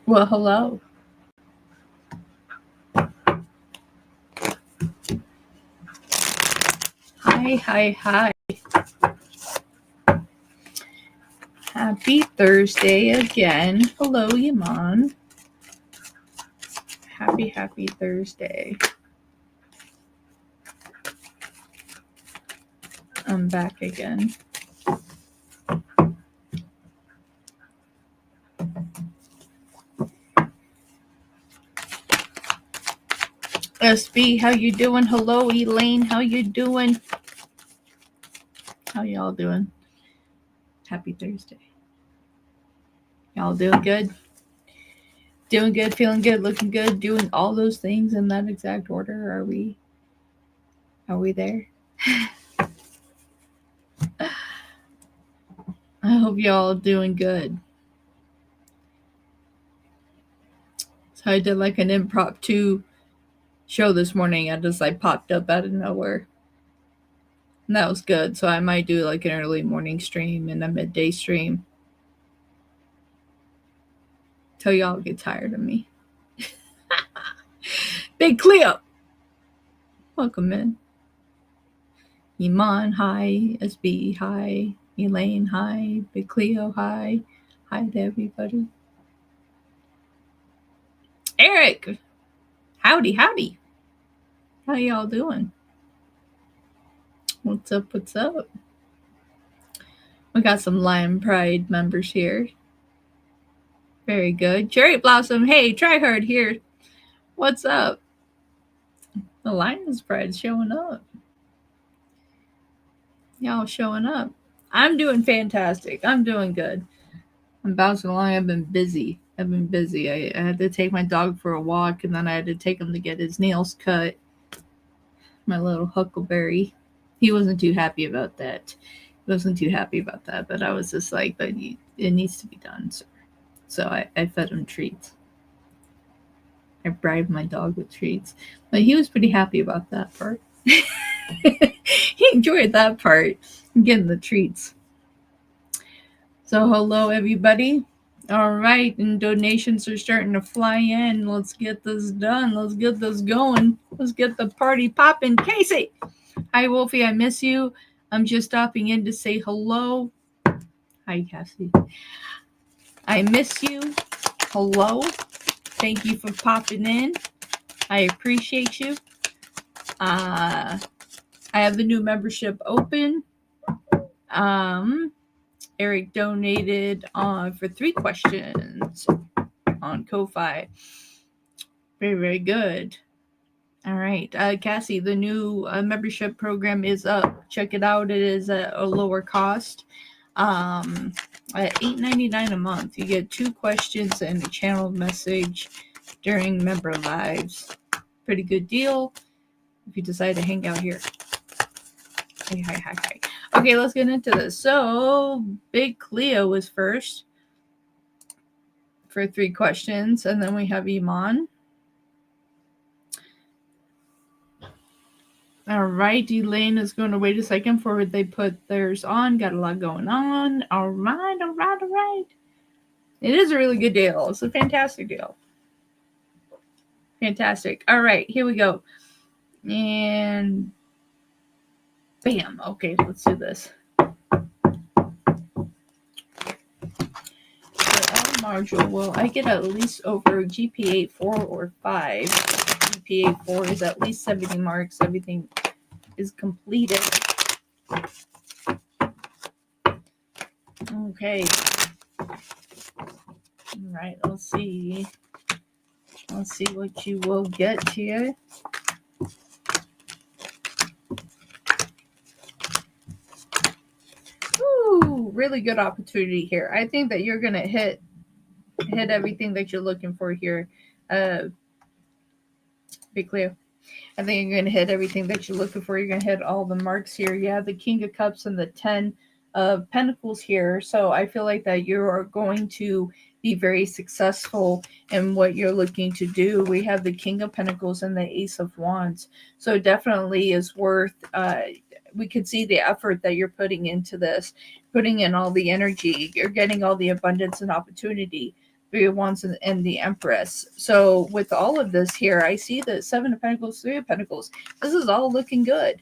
Well, hello. Hi. Happy Thursday again. Hello, Yaman. Happy Thursday. I'm back again. SB, how you doing? Hello, Elaine. How you doing? How y'all doing? Happy Thursday. Y'all doing good? Doing good, feeling good, looking good, doing all those things in that exact order. Are we there? I hope y'all doing good. So I did like an impromptu show this morning. I just like popped up out of nowhere. And that was good. So I might do like an early morning stream and a midday stream. Till y'all get tired of me. Big Cleo. Welcome in. Iman, hi. SB, hi. Elaine, hi. Big Cleo, hi. Hi to everybody. Eric. Howdy. How y'all doing? What's up? We got some Lion Pride members here. Very good. Cherry Blossom, hey, try hard here. What's up? The Lions Pride's showing up. Y'all showing up. I'm doing fantastic. I'm doing good. I'm bouncing along. I've been busy. I had to take my dog for a walk, and then I had to take him to get his nails cut. My little Huckleberry. He wasn't too happy about that. But I was just like, but it needs to be done, sir. So I fed him treats. I bribed my dog with treats. But he was pretty happy about that part. He enjoyed that part, getting the treats. So hello, everybody. All right, and donations are starting to fly in. Let's get this done. Let's get this going. Let's get the party popping. Casey! Hi, Wolfie. I miss you. I'm just stopping in to say hello. Hi, Cassie. I miss you. Hello. Thank you for popping in. I appreciate you. I have the new membership open. Eric donated for 3 questions on Ko-Fi. Very good. All right, Cassie, the new membership program is up. Check it out. It is at a lower cost. At $8.99 a month, you get 2 questions and a channeled message during member lives. Pretty good deal if you decide to hang out here. Hi. Okay, let's get into this. So, Big Cleo was first for 3 questions, and then we have Iman. All right, Elaine is going to wait a second before they put theirs on. Got a lot going on. All right. It is a really good deal. It's a fantastic deal. Fantastic. All right, here we go. And bam. Okay, let's do this. Module, will I get at least over GPA 4 or 5? GPA 4 is at least 70 marks. Everything is completed. Okay. All right, let's see. Let's see what you will get here. Ooh, really good opportunity here. I think that you're gonna hit everything that you're looking for here. Be clear. I think you're gonna hit everything that you're looking for. You're gonna hit all the marks here. You have the King of Cups and the 10 of Pentacles here. So I feel like that you are going to be very successful in what you're looking to do. We have the King of Pentacles and the Ace of Wands. So it definitely is worth, we could see the effort that you're putting into this, putting in all the energy. You're getting all the abundance and opportunity Three of Wands and the Empress. So with all of this here, I see that Seven of Pentacles, Three of Pentacles. This is all looking good.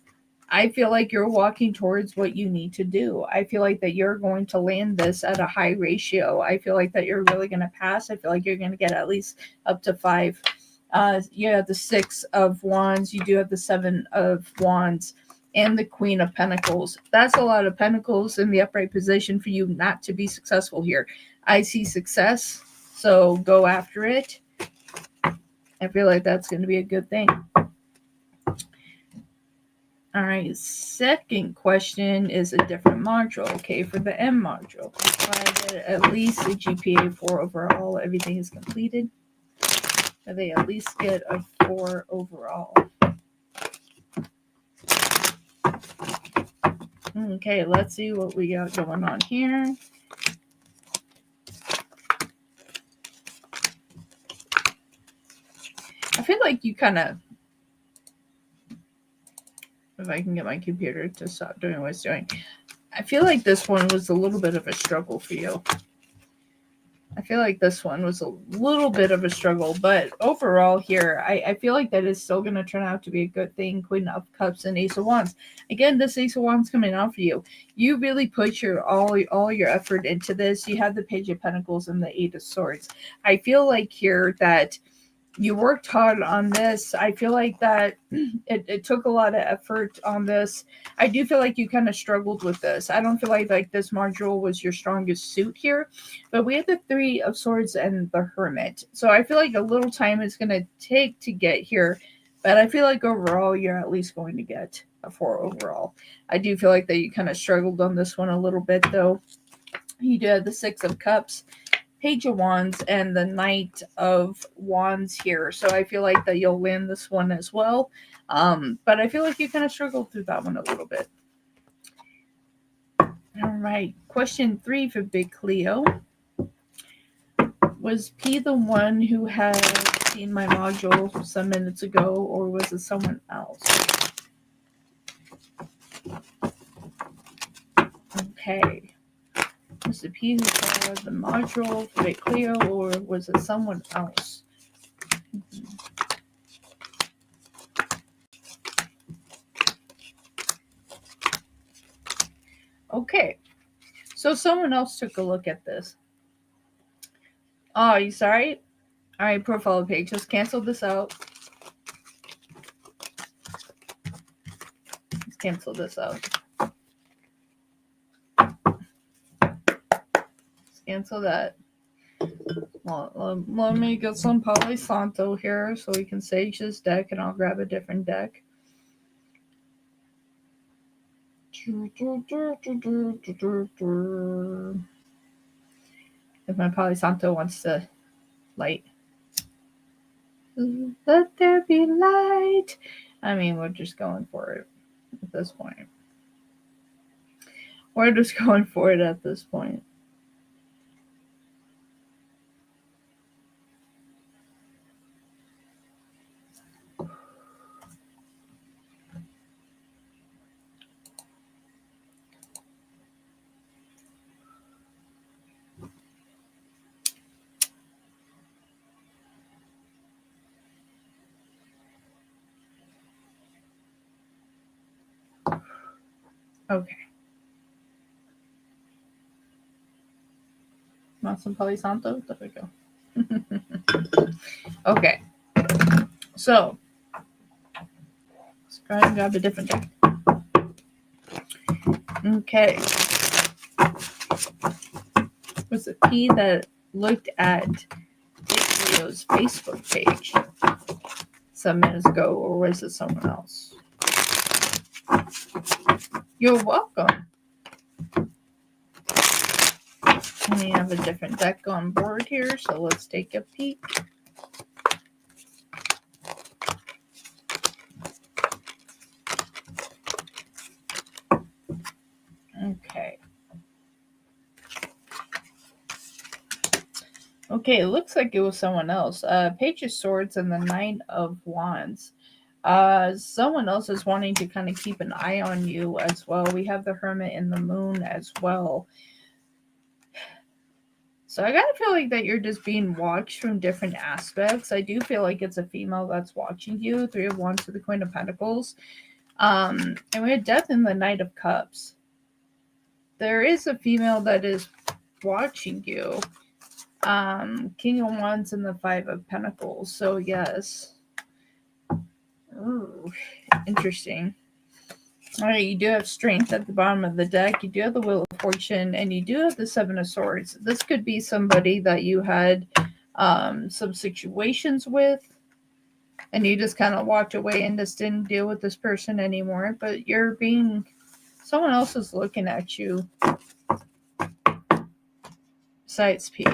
I feel like you're walking towards what you need to do. I feel like that you're going to land this at a high ratio. I feel like that you're really going to pass. I feel like you're going to get at least up to 5. You have the Six of Wands. You do have the Seven of Wands and the Queen of Pentacles. That's a lot of pentacles in the upright position for you not to be successful here. I see success, so go after it. I feel like that's going to be a good thing. All right, second question is a different module. Okay, for the M module, I get at least a GPA 4 overall. Everything is completed. They at least get a 4 overall. Okay, let's see what we got going on here. I feel like you kind of, if I can get my computer to stop doing what it's doing, I feel like this one was a little bit of a struggle for you. I feel like this one was a little bit of a struggle, but overall here, I feel like that is still going to turn out to be a good thing. Queen of Cups and Ace of Wands. Again, this Ace of Wands coming out for you. You really put your all your effort into this. You have the Page of Pentacles and the Eight of Swords. I feel like here that you worked hard on this. I feel like that it took a lot of effort on this. I do feel like you kind of struggled with this. I don't feel like this module was your strongest suit here, but we have the Three of Swords and the Hermit. So I feel like a little time is going to take to get here, but I feel like overall you're at least going to get a 4 overall. I do feel like that you kind of struggled on this one a little bit though. You did the Six of Cups, Page of Wands, and the Knight of Wands here. So I feel like that you'll win this one as well. But I feel like you kind of struggled through that one a little bit. All right. Question 3 for Big Cleo. Was P the one who had seen my module some minutes ago, or was it someone else? Okay. Was it P who saw the module for Big Cleo, or was it someone else? Okay. So someone else took a look at this. Oh, you sorry? All right, profile page. Just cancel this out. Let's cancel this out. Let's cancel that. Well, let me get some Palo Santo here so we can sage this deck, and I'll grab a different deck. If my Palo Santo wants to light. Let there be light. I mean, we're just going for it at this point. We're just going for it at this point. Okay. Want some Palo Santo? There we go. Okay. So, let's try and grab a different deck. Okay. Was it P that looked at Leo's Facebook page some minutes ago, or was it someone else? You're welcome. We have a different deck on board here, so let's take a peek. Okay. Okay, it looks like it was someone else. Page of Swords and the Knight of Wands. Someone else is wanting to kind of keep an eye on you as well. We have the Hermit and the Moon as well. So I gotta feel like that you're just being watched from different aspects. I do feel like it's a female that's watching you. Three of Wands to the Queen of Pentacles. And we had Death in the Knight of Cups. There is a female that is watching you. King of Wands and the Five of Pentacles. So yes. Ooh, interesting. All right, you do have Strength at the bottom of the deck. You do have the Wheel of Fortune, and you do have the Seven of Swords. This could be somebody that you had some situations with, and you just kind of walked away and just didn't deal with this person anymore. But someone else is looking at you. Besides P.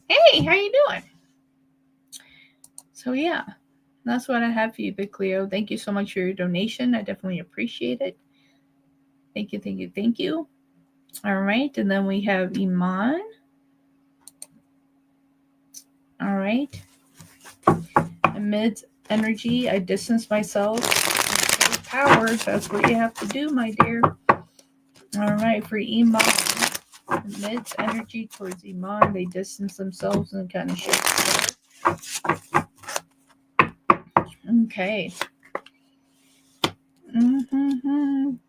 Hey, how you doing? So yeah. That's what I have for you, Big Leo. Thank you so much for your donation. I definitely appreciate it. Thank you, thank you, thank you. All right, and then we have Iman. All right. Amid energy, I distance myself. Power, that's what you have to do, my dear. All right, for Iman. Amid energy towards Iman, they distance themselves and kind of shift. Okay.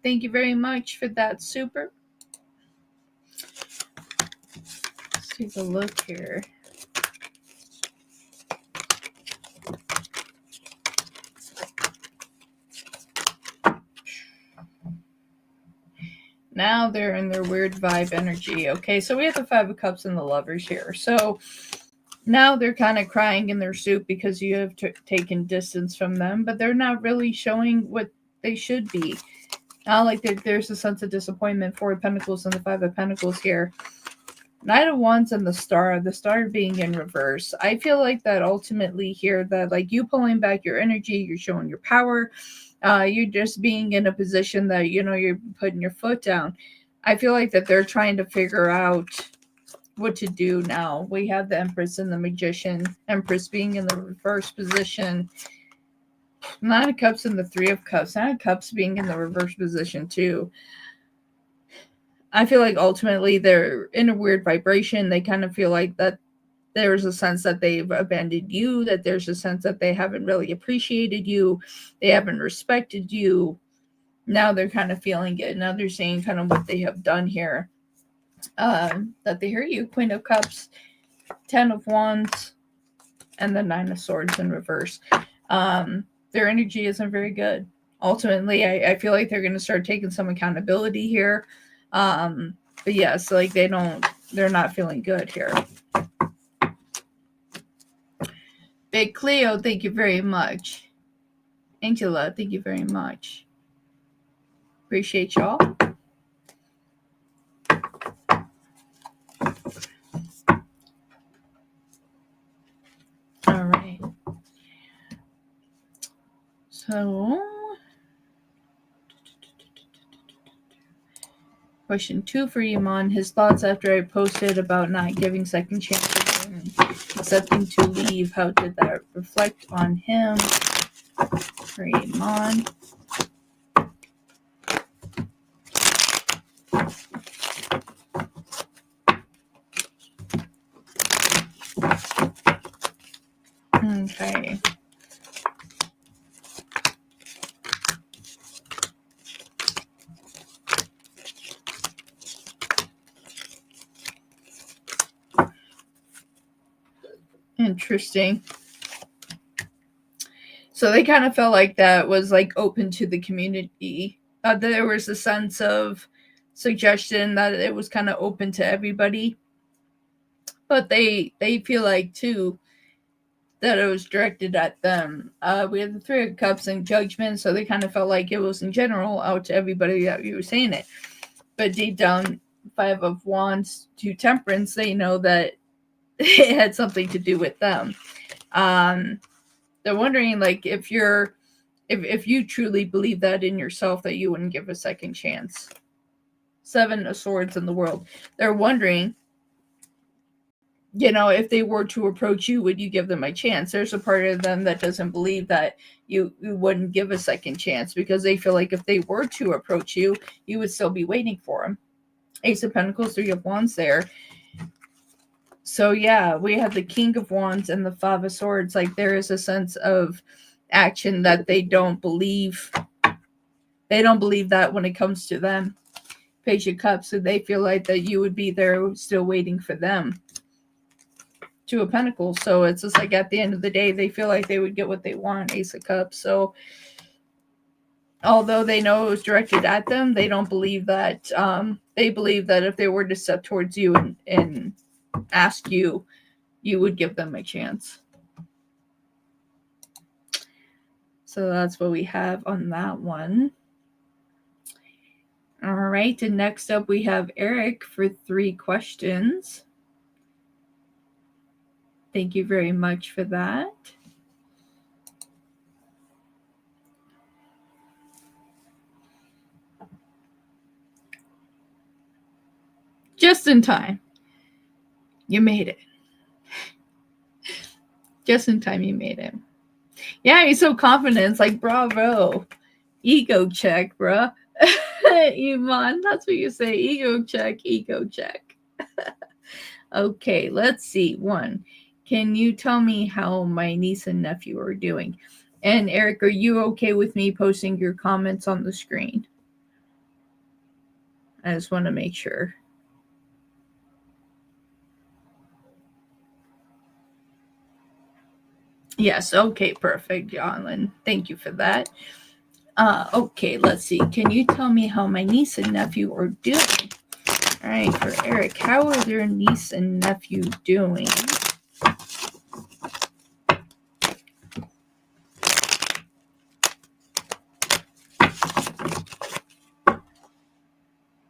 Thank you very much for that, super. Let's take a look here. Now they're in their weird vibe energy. Okay, so we have the Five of Cups and the Lovers here. So now they're kind of crying in their soup because you have taken distance from them, but they're not really showing what they should be. Like there's a sense of disappointment. Four of Pentacles and the Five of Pentacles here. Knight of Wands and the Star being in reverse. I feel like that ultimately here that like you pulling back your energy, you're showing your power. You're just being in a position that, you're putting your foot down. I feel like that they're trying to figure out what to do now. We have the Empress and the Magician. Empress being in the reverse position. Nine of Cups and the Three of Cups. Nine of Cups being in the reverse position too. I feel like ultimately they're in a weird vibration. They kind of feel like that there's a sense that they've abandoned you, that there's a sense that they haven't really appreciated you, they haven't respected you. Now they're kind of feeling it. Now they're saying kind of what they have done here. That they hear you. Queen of Cups, Ten of Wands, and the Nine of Swords in reverse. Their energy isn't very good. Ultimately, I feel like they're going to start taking some accountability here. But yes, like they're not feeling good here. Big Cleo, thank you very much. Angela, thank you very much. Appreciate y'all. All right. So, question 2 for Iman. His thoughts after I posted about not giving second chances and accepting to leave. How did that reflect on him? For Iman. Okay. Interesting. So they kind of felt like that was like open to the community. There was a sense of suggestion that it was kind of open to everybody. But they feel like too that it was directed at them. We had the Three of Cups and Judgment, so they kind of felt like it was in general out to everybody that you were saying it. But deep down, Five of Wands to Temperance, they know that it had something to do with them. They're wondering like if you truly believe that in yourself, that you wouldn't give a second chance. Seven of Swords in the world. They're wondering, if they were to approach you, would you give them a chance? There's a part of them that doesn't believe that you wouldn't give a second chance because they feel like if they were to approach you, you would still be waiting for them. Ace of Pentacles, Three of Wands there. So yeah, we have the King of Wands and the Five of Swords. Like there is a sense of action that they don't believe. They don't believe that when it comes to them. Page of Cups, so they feel like that you would be there still waiting for them. Two of Pentacles, so it's just like at the end of the day, they feel like they would get what they want. Ace of Cups, so although they know it was directed at them, they don't believe that. They believe that if they were to step towards you and ask you, you would give them a chance. So that's what we have on that one. All right, and next up we have Eric for 3 questions. Thank you very much for that. Just in time. You made it. Just in time, you made it. Yeah, you're so confident. It's like, bravo. Ego check, bruh. Iman, that's what you say. Ego check, ego check. Okay, let's see. 1. Can you tell me how my niece and nephew are doing? And Eric, are you okay with me posting your comments on the screen? I just want to make sure. Yes, okay, perfect, Jonlyn. Thank you for that. Okay, let's see. Can you tell me how my niece and nephew are doing? All right, for Eric, how are their niece and nephew doing?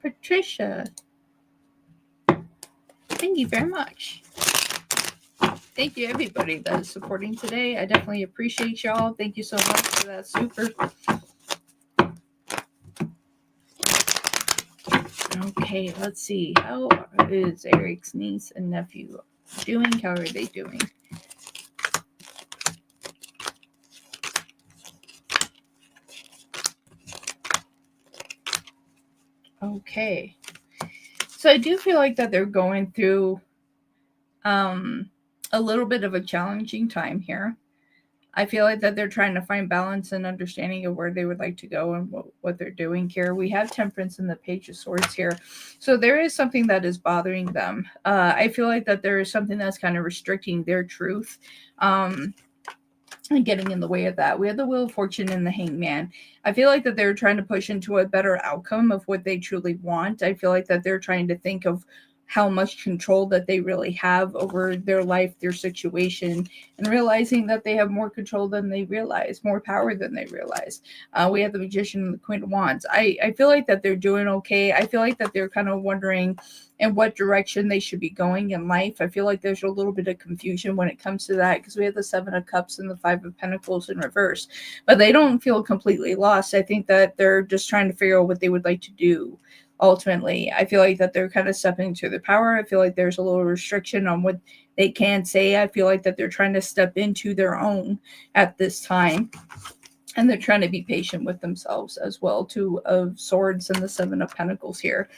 Patricia, thank you very much. Thank you, everybody that is supporting today. I definitely appreciate y'all. Thank you so much for that. Super. Okay, let's see. How is Eric's niece and nephew doing? How are they doing? Okay. So I do feel like that they're going through a little bit of a challenging time here. I feel like that they're trying to find balance and understanding of where they would like to go and what they're doing here. We have Temperance and the Page of Swords here. So there is something that is bothering them. I feel like that there is something that's kind of restricting their truth. And getting in the way of that. We have the Wheel of Fortune and the Hangman. I feel like that they're trying to push into a better outcome of what they truly want. I feel like that they're trying to think of how much control that they really have over their life, their situation, and realizing that they have more control than they realize, more power than they realize. We have the Magician and the Queen of Wands. I feel like that they're doing okay. I feel like that they're kind of wondering in what direction they should be going in life. I feel like there's a little bit of confusion when it comes to that because we have the 7 of Cups and the 5 of Pentacles in reverse, but they don't feel completely lost. I think that they're just trying to figure out what they would like to do. Ultimately, I feel like that they're kind of stepping into their power. I feel like there's a little restriction on what they can say. I feel like that they're trying to step into their own at this time. And they're trying to be patient with themselves as well. 2 of Swords and the 7 of Pentacles here.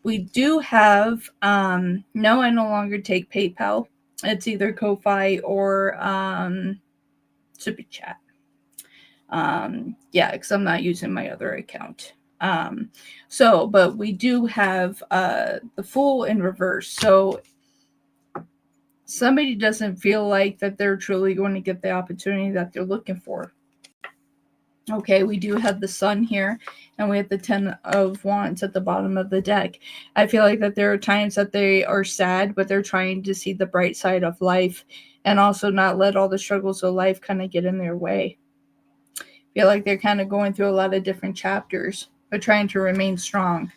We do have, no, I no longer take PayPal. It's either Ko-Fi or Super Chat. Yeah, because I'm not using my other account. But we do have the Fool in reverse. So somebody doesn't feel like that they're truly going to get the opportunity that they're looking for. Okay, we do have the Sun here, and we have the 10 of Wands at the bottom of the deck. I feel like that there are times that they are sad, but they're trying to see the bright side of life and also not let all the struggles of life kind of get in their way. I feel like they're kind of going through a lot of different chapters, but trying to remain strong.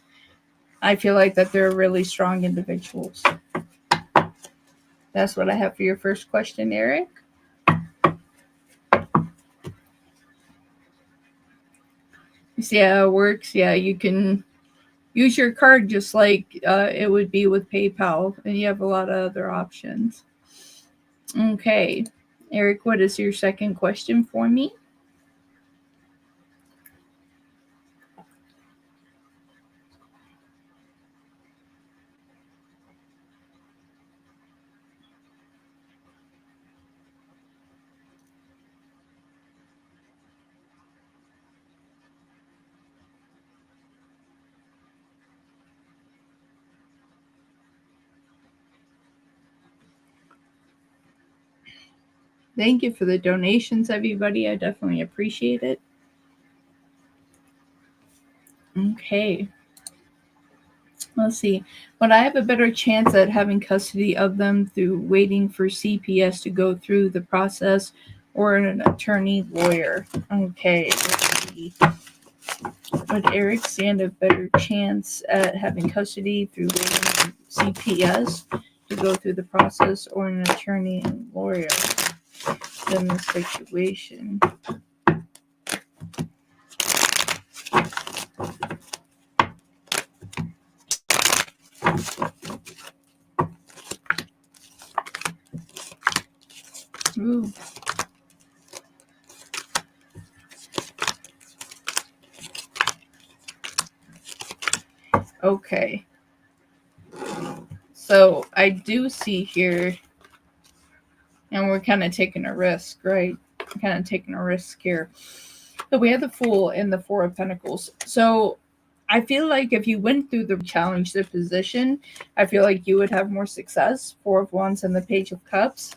I feel like that they're really strong individuals. That's what I have for your first question, Eric. You see how it works? Yeah, you can use your card just like it would be with PayPal, and you have a lot of other options. Okay, Eric, what is your second question for me? Thank you for the donations, everybody. I definitely appreciate it. Okay. Let's see. Would I have a better chance at having custody of them through waiting for CPS to go through the process or an attorney lawyer? Okay. Let's see. Would Eric stand a better chance at having custody through waiting for CPS to go through the process or an attorney and lawyer in this situation? Ooh. Okay. So I do see here, and we're kind of taking a risk, right? Kind of taking a risk here. So we have the Fool and the Four of Pentacles. So I feel like if you went through the challenge, the position, I feel like you would have more success. Four of Wands and the Page of Cups,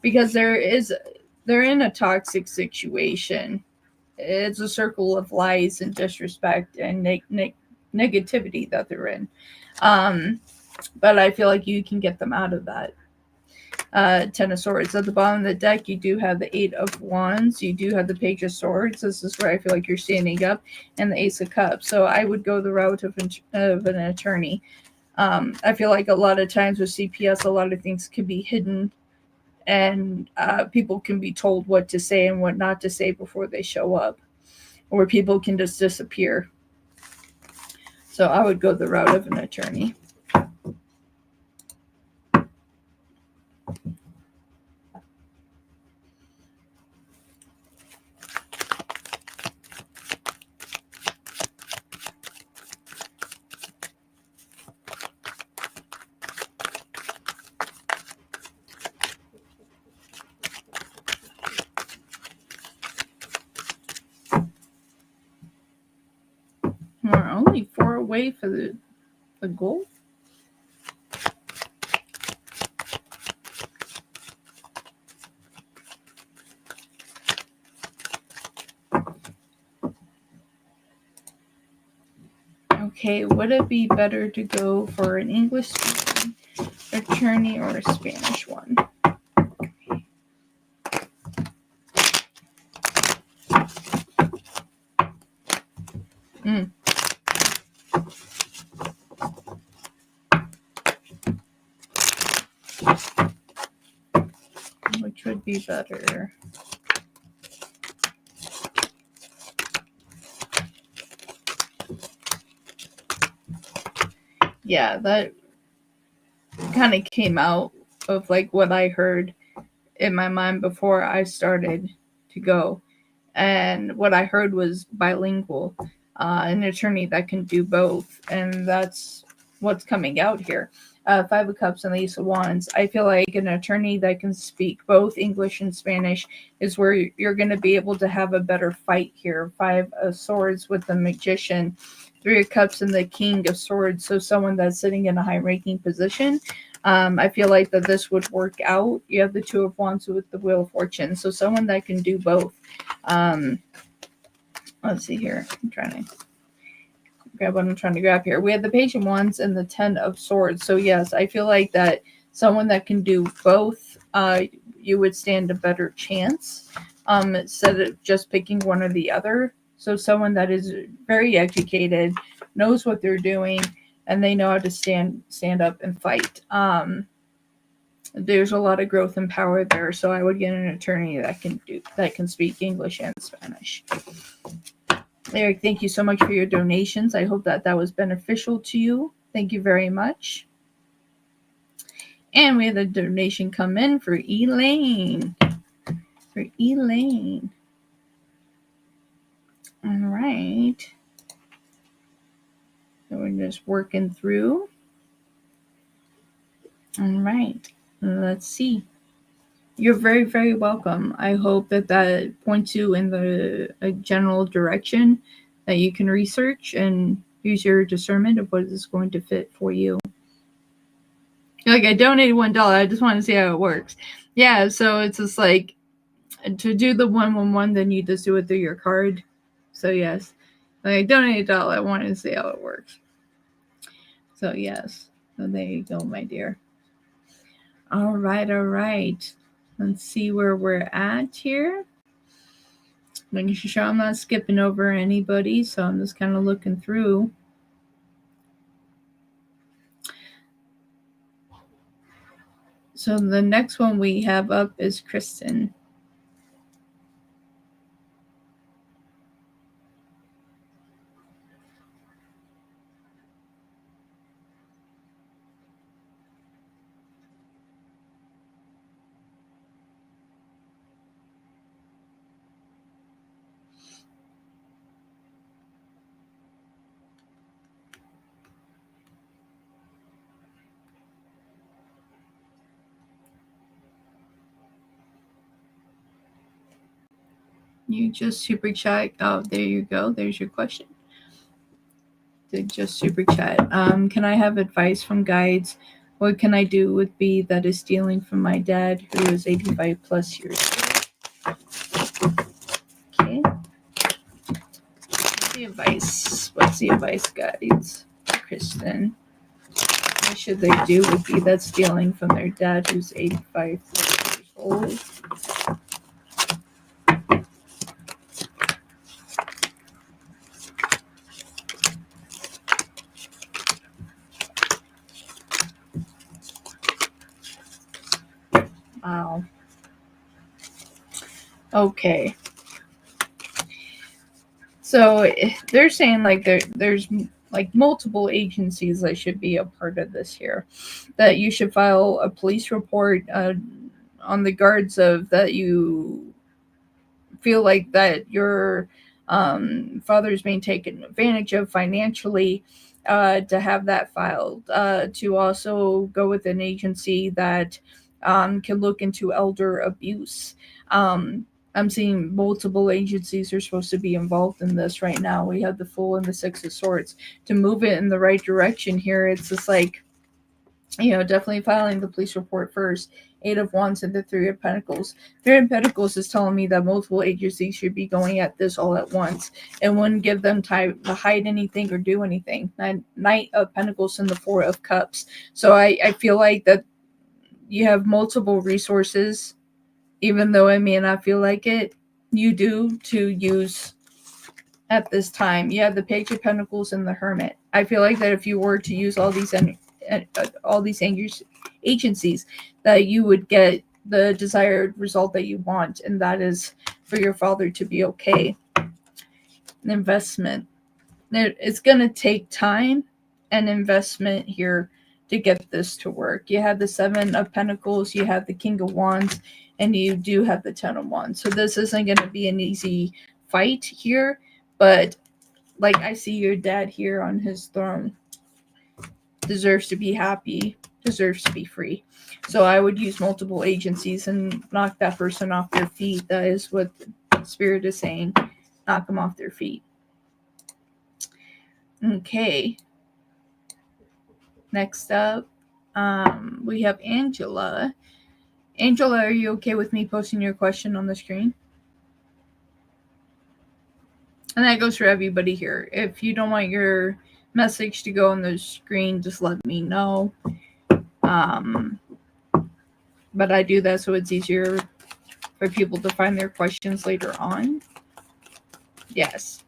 because they're in a toxic situation. It's a circle of lies and disrespect and negativity that they're in. But I feel like you can get them out of that. Ten of Swords. At the bottom of the deck, you do have the Eight of Wands. You do have the Page of Swords. This is where I feel like you're standing up, and the Ace of Cups. So I would go the route of an attorney. I feel like a lot of times with CPS, a lot of things can be hidden, and people can be told what to say and what not to say before they show up, or people can just disappear. So I would go the route of an attorney. We're only 4 away for the goal. Okay, would it be better to go for an English speaking attorney or a Spanish one? Which would be better? Yeah, that kind of came out of like what I heard in my mind before I started to go. And what I heard was bilingual, an attorney that can do both. And that's what's coming out here. Five of Cups and the Ace of Wands. I feel like an attorney that can speak both English and Spanish is where you're going to be able to have a better fight here. Five of Swords with the Magician. Three of Cups and the King of Swords. So someone that's sitting in a high-ranking position. I feel like that this would work out. You have the Two of Wands with the Wheel of Fortune. So someone that can do both. Let's see here. I'm trying to grab what I'm trying to grab here. We have the Page of Wands and the Ten of Swords. So yes, I feel like that someone that can do both, you would stand a better chance instead of just picking one or the other. So someone that is very educated, knows what they're doing, and they know how to stand up and fight. There's a lot of growth and power there, so I would get an attorney that can speak English and Spanish. Eric, thank you so much for your donations. I hope that was beneficial to you. Thank you very much. And we had a donation come in for Elaine. All right. So we're just working through. All right. Let's see. You're very, very welcome. I hope that points you in a general direction that you can research and use your discernment of what is going to fit for you. Like, I donated $1. I just want to see how it works. Yeah, so it's just like, to do the 111, then you just do it through your card. So yes, like donate $1. I want to see how it works. So yes, so there you go, my dear. All right. Let's see where we're at here. Making sure I'm not skipping over anybody, so I'm just kind of looking through. So the next one we have up is Kristen. You just super chat. Oh, there you go. There's your question. Just super chat. Can I have advice from guides? What can I do with B that is stealing from my dad, who is 85 plus years old? Okay. What's the advice, guides? Kristen. What should they do with B that's stealing from their dad, who's 85 years old? Wow. Okay. So they're saying like there's like multiple agencies that should be a part of this here. That you should file a police report on the guards of that you feel like that your father's being taken advantage of financially, to have that filed, to also go with an agency that can look into elder abuse. I'm seeing multiple agencies are supposed to be involved in this right now. We have the Fool and the Six of Swords. To move it in the right direction here, it's just like, definitely filing the police report first. Eight of Wands and the Three of Pentacles. Three of Pentacles is telling me that multiple agencies should be going at this all at once and wouldn't give them time to hide anything or do anything. Knight of Pentacles and the Four of Cups. So I feel like that you have multiple resources, even though I may not feel like it, you do to use at this time. You have the Page of Pentacles and the Hermit. I feel like that if you were to use all these agencies, that you would get the desired result that you want, and that is for your father to be okay. An investment. It's going to take time and investment here to get this to work. You have the Seven of Pentacles, you have the King of Wands, and you do have the Ten of Wands. So this isn't going to be an easy fight here, but like I see your dad here on his throne, deserves to be happy, deserves to be free. So I would use multiple agencies and knock that person off their feet. That is what Spirit is saying. Knock them off their feet. Okay. Next up, we have Angela. Angela, are you okay with me posting your question on the screen? And that goes for everybody here. If you don't want your message to go on the screen, just let me know. But I do that so it's easier for people to find their questions later on. Yes.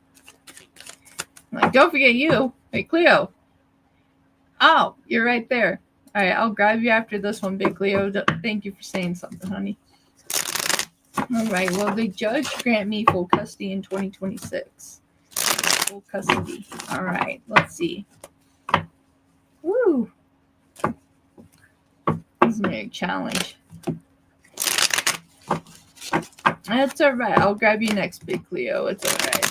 Like, don't forget you. Hey, Cleo. Oh, you're right there. All right, I'll grab you after this one, Big Cleo. Thank you for saying something, honey. All right, will the judge grant me full custody in 2026? Full custody. All right, let's see. Woo. This is a challenge. That's all right. I'll grab you next, Big Cleo. It's all right.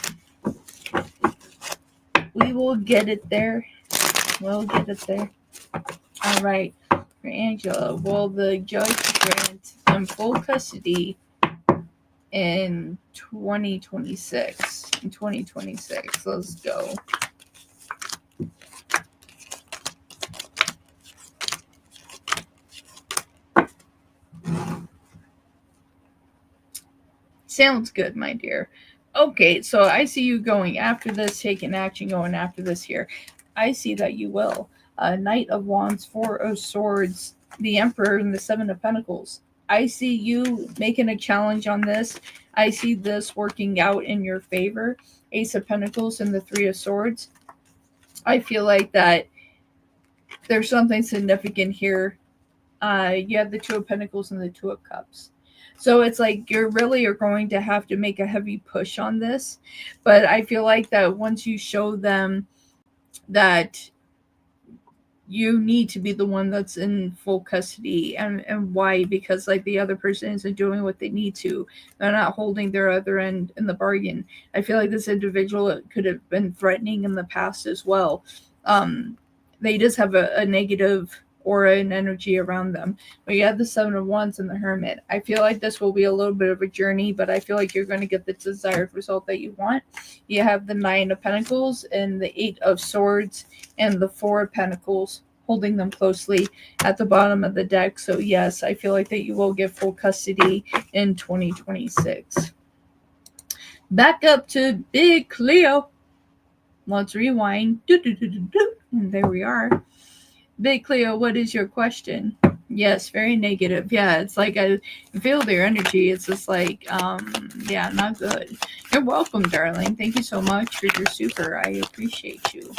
We will get it there. We'll get it there. All right. For Angela, will the judge grant him full custody in 2026? In 2026. Let's go. Sounds good, my dear. Okay, so I see you going after this, taking action, going after this here. I see that you will. Knight of Wands, Four of Swords, the Emperor, and the Seven of Pentacles. I see you making a challenge on this. I see this working out in your favor. Ace of Pentacles and the Three of Swords. I feel like that there's something significant here. You have the Two of Pentacles and the Two of Cups. So it's like you're really are going to have to make a heavy push on this. But I feel like that once you show them that you need to be the one that's in full custody, and why? Because like the other person isn't doing what they need to. They're not holding their other end in the bargain. I feel like this individual could have been threatening in the past as well. They just have a negative aura and energy around them. But you have the Seven of Wands and the Hermit. I feel like this will be a little bit of a journey, but I feel like you're going to get the desired result that you want. You have the Nine of Pentacles and the Eight of Swords and the Four of Pentacles, holding them closely at the bottom of the deck. So yes, I feel like that you will get full custody in 2026. Back up to Big Cleo. Let's rewind. And there we are. Big Cleo, what is your question? Yes, very negative. Yeah, it's like I feel their energy. It's just like, yeah, not good. You're welcome, darling. Thank you so much for your super. I appreciate you.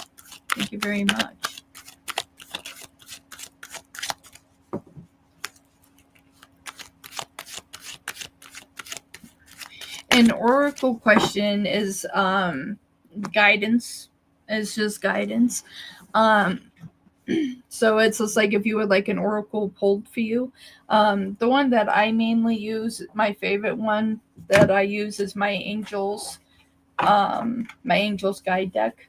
Thank you very much. An oracle question is guidance. It's just guidance. So it's just like if you would like an oracle pulled for you. The one that I mainly use, my favorite one that I use is my Angels Guide deck.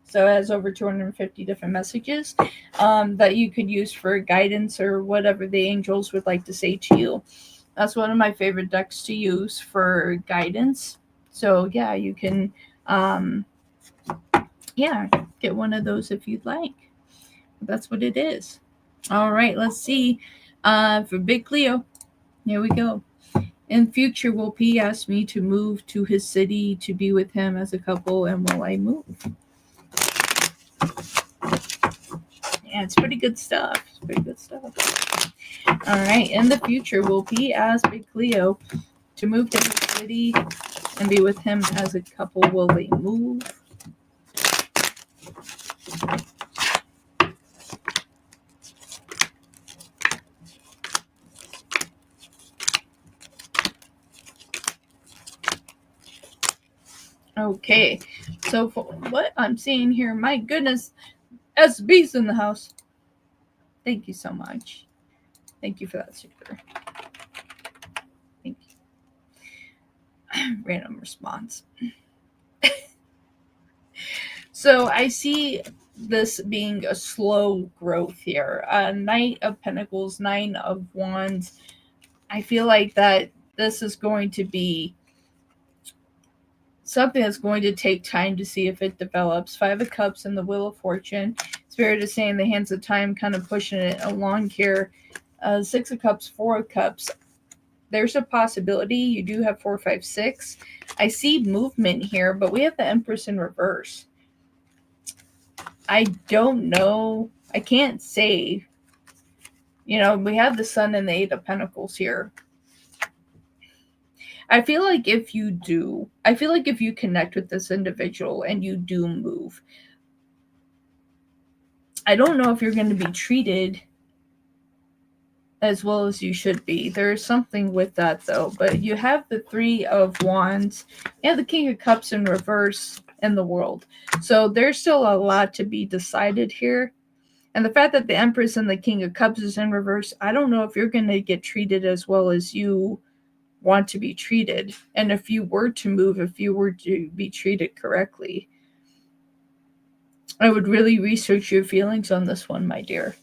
So it has over 250 different messages that you could use for guidance or whatever the angels would like to say to you. That's one of my favorite decks to use for guidance. So yeah, you can get one of those if you'd like. That's what it is. All right, let's see. For Big Cleo, here we go. In future, will P ask me to move to his city to be with him as a couple, and will I move? Yeah, it's pretty good stuff. It's pretty good stuff. All right, in the future, will P ask Big Cleo to move to his city and be with him as a couple? Will they move? Okay, so for what I'm seeing here, my goodness, SB's in the house. Thank you so much. Thank you for that super. Thank you. Random response. So I see this being a slow growth here. Knight of Pentacles, Nine of Wands. I feel like that this is going to be something that's going to take time to see if it develops. Five of Cups and the Wheel of Fortune. Spirit is saying the hands of time kind of pushing it along here. Six of Cups, Four of Cups. There's a possibility you do have 4, 5, 6. I see movement here, but we have the Empress in reverse. I don't know. I can't say. You know, we have the Sun and the Eight of Pentacles here. I feel like if you connect with this individual and you do move, I don't know if you're going to be treated as well as you should be. There's something with that though. But you have the Three of Wands and the King of Cups in reverse in the World. So there's still a lot to be decided here. And the fact that the Empress and the King of Cups is in reverse, I don't know if you're going to get treated as well as you want to be treated. And if you were to move, if you were to be treated correctly, I would really research your feelings on this one, my dear.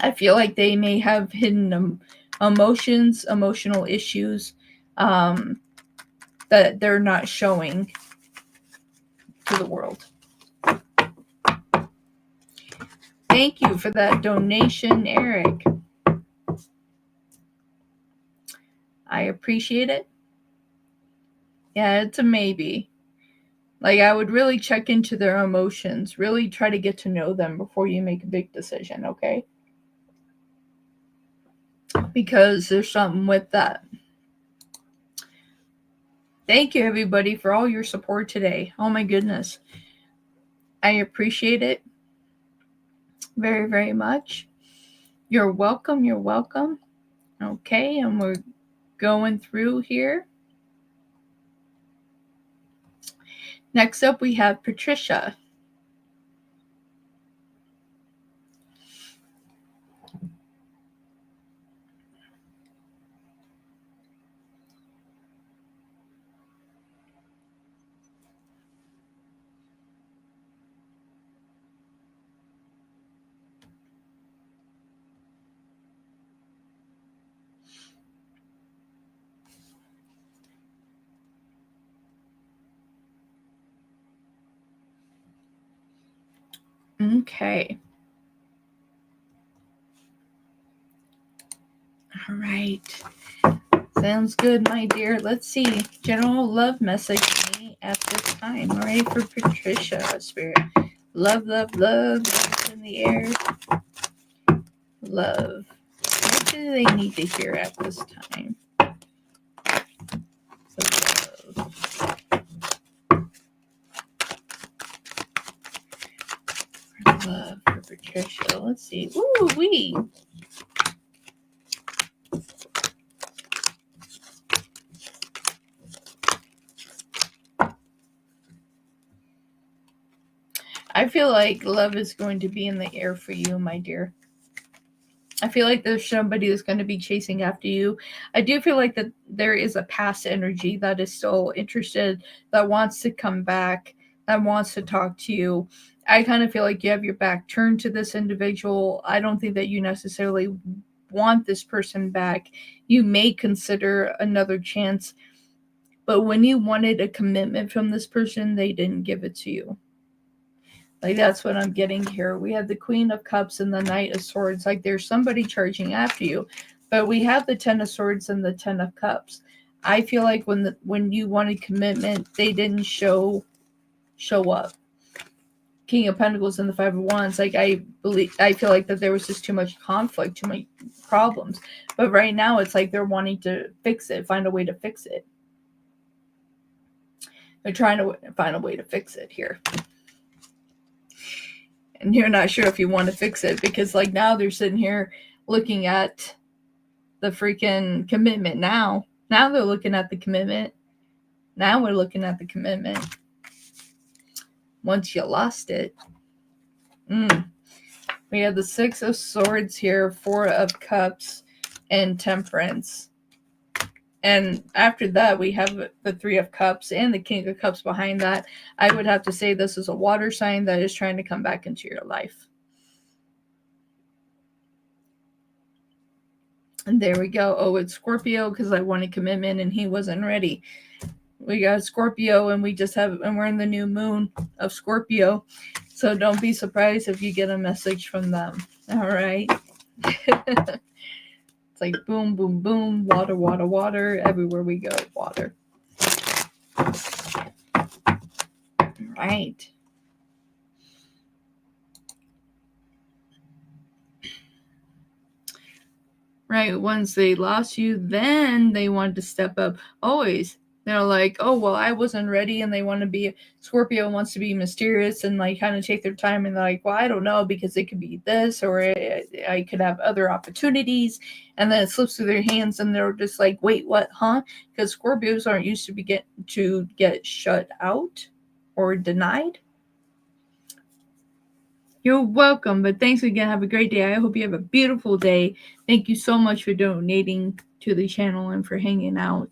I feel like they may have hidden emotions, emotional issues that they're not showing to the world. Thank you for that donation, Eric. I appreciate it. Yeah, it's a maybe. Like, I would really check into their emotions, really try to get to know them before you make a big decision, okay? Because there's something with that. Thank you, everybody, for all your support today. Oh my goodness. I appreciate it very, very much. You're welcome. You're welcome. Okay, and we're going through here. Next up, we have Patricia. Okay. All right. Sounds good, my dear. Let's see. General love message at this time. All right, for Patricia, Spirit. Love, love, love. Love in the air. Love. What do they need to hear at this time? Love. Love for Patricia. Let's see. Ooh, wee. I feel like love is going to be in the air for you, my dear. I feel like there's somebody that's going to be chasing after you. I do feel like that there is a past energy that is still interested, that wants to come back, that wants to talk to you. I kind of feel like you have your back turned to this individual. I don't think that you necessarily want this person back. You may consider another chance, but when you wanted a commitment from this person, they didn't give it to you. Like, that's what I'm getting here. We have the Queen of Cups and the Knight of Swords. Like, there's somebody charging after you. But we have the Ten of Swords and the Ten of Cups. I feel like when you wanted commitment, they didn't show up. King of Pentacles and the Five of Wands. Like, I feel like that there was just too much conflict, too many problems. But right now, it's like they're wanting to fix it, find a way to fix it. They're trying to find a way to fix it here. And you're not sure if you want to fix it because, like, now they're sitting here looking at the freaking commitment. Now they're looking at the commitment. Now we're looking at the commitment. Once you lost it. We have the Six of Swords here, Four of Cups, and Temperance. And after that, we have the Three of Cups and the King of Cups behind that. I would have to say this is a water sign that is trying to come back into your life. And there we go. Oh, it's Scorpio because I wanted commitment and he wasn't ready. We got Scorpio and we're in the new moon of Scorpio. So don't be surprised if you get a message from them. All right. It's like boom, boom, boom, water, water, water. Everywhere we go, water. Right. Right. Once they lost you, then they wanted to step up. Always. They're like, oh, well, I wasn't ready. And they want to be, Scorpio wants to be mysterious and like kind of take their time. And they're like, well, I don't know because it could be this or I could have other opportunities. And then it slips through their hands and they're just like, wait, what, huh? Because Scorpios aren't used to get shut out or denied. You're welcome, but thanks again. Have a great day. I hope you have a beautiful day. Thank you so much for donating to the channel and for hanging out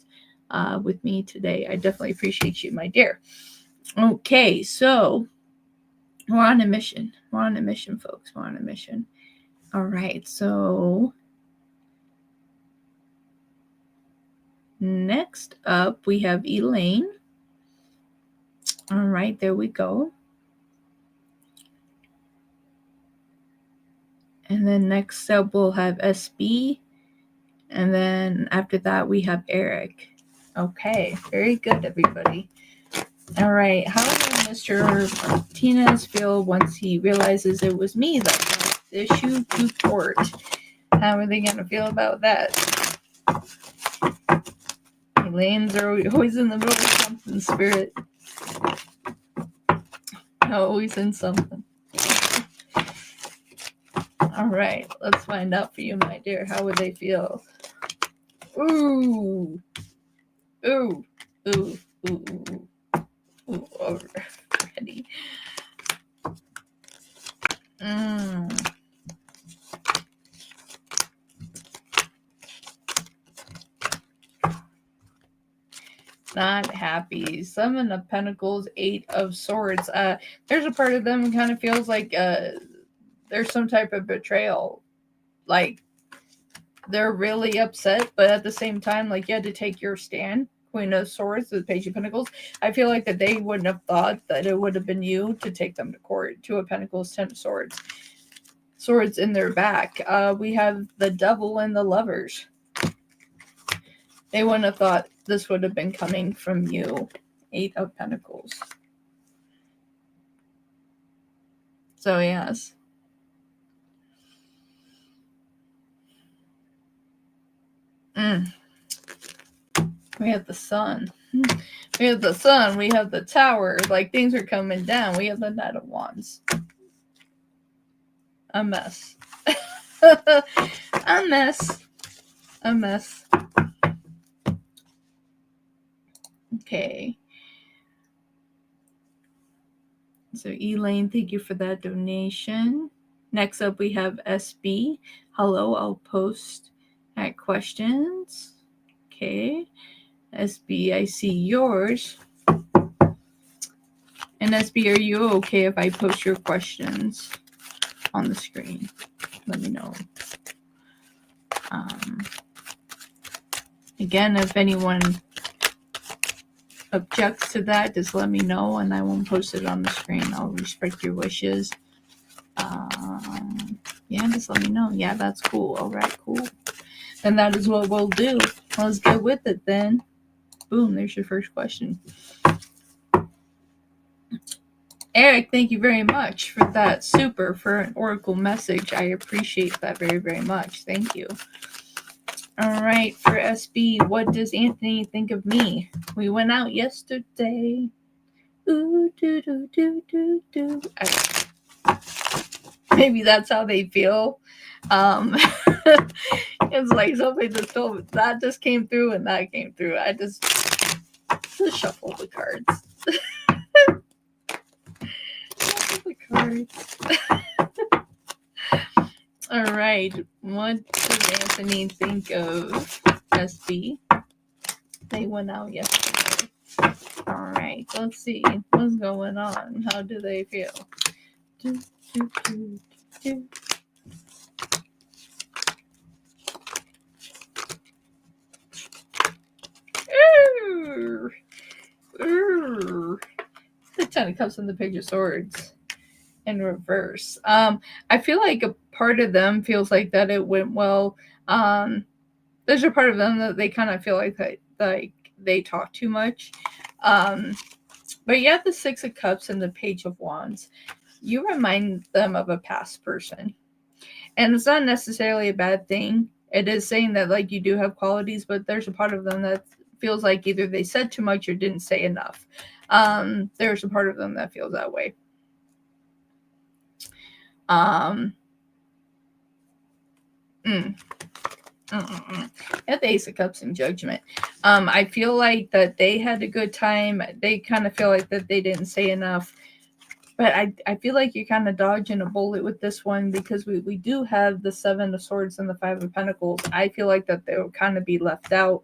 with me today. I definitely appreciate you, my dear. Okay, so we're on a mission. We're on a mission, folks. We're on a mission. All right, so next up we have Elaine. All right, there we go. And then next up we'll have SB. And then after that we have Eric. Okay, very good, everybody. All right, how will Mr. Martinez feel once he realizes it was me that brought the issue to court? How are they going to feel about that? Elaine's are always in the middle of something, Spirit. Always in something. All right, let's find out for you, my dear. How would they feel? Ooh. Ooh. Ooh. Ooh. Ooh. Already. Not happy. Seven of Pentacles, Eight of Swords. There's a part of them kind of feels like there's some type of betrayal. Like they're really upset, but at the same time, like you had to take your stand. Queen of Swords, the Page of Pentacles. I feel like that they wouldn't have thought that it would have been you to take them to court. Two of Pentacles, Ten of Swords. Swords in their back. We have the Devil and the Lovers. They wouldn't have thought this would have been coming from you. Eight of Pentacles. So, yes. We have the Sun. We have the Sun. We have the Tower. Like, things are coming down. We have the Knight of Wands. A mess. A mess. A mess. Okay. So, Elaine, thank you for that donation. Next up, we have SB. Hello, I'll post at questions. Okay. SB, I see yours. And SB, are you okay if I post your questions on the screen? Let me know. Again, if anyone objects to that, just let me know and I won't post it on the screen. I'll respect your wishes. Yeah, just let me know. Yeah, that's cool. All right, cool. Then that is what we'll do. Let's get with it then. Boom, there's your first question. Eric, thank you very much for that. Super for an oracle message. I appreciate that very, very much. Thank you. All right, for SB, what does Anthony think of me? We went out yesterday. Ooh, do, do, do, do, do. Maybe that's how they feel. It's like somebody just told me that just came through and that came through. I just shuffle the cards. Shuffle the cards. All right. What does Anthony think of SB? They went out yesterday. All right. Let's see what's going on. How do they feel? Do, do, do, do. The Ten of Cups and the Page of Swords in reverse. I feel like a part of them feels like that it went well. There's a part of them that they kind of feel like they talk too much. But you have the Six of Cups and the Page of Wands. You remind them of a past person. And it's not necessarily a bad thing. It is saying that like you do have qualities, but there's a part of them that feels like either they said too much or didn't say enough. There's a part of them that feels that way. At the Ace of Cups and Judgment. I feel like that they had a good time. They kind of feel like that they didn't say enough. But I feel like you're kind of dodging a bullet with this one because we do have the Seven of Swords and the Five of Pentacles. I feel like that they'll kind of be left out.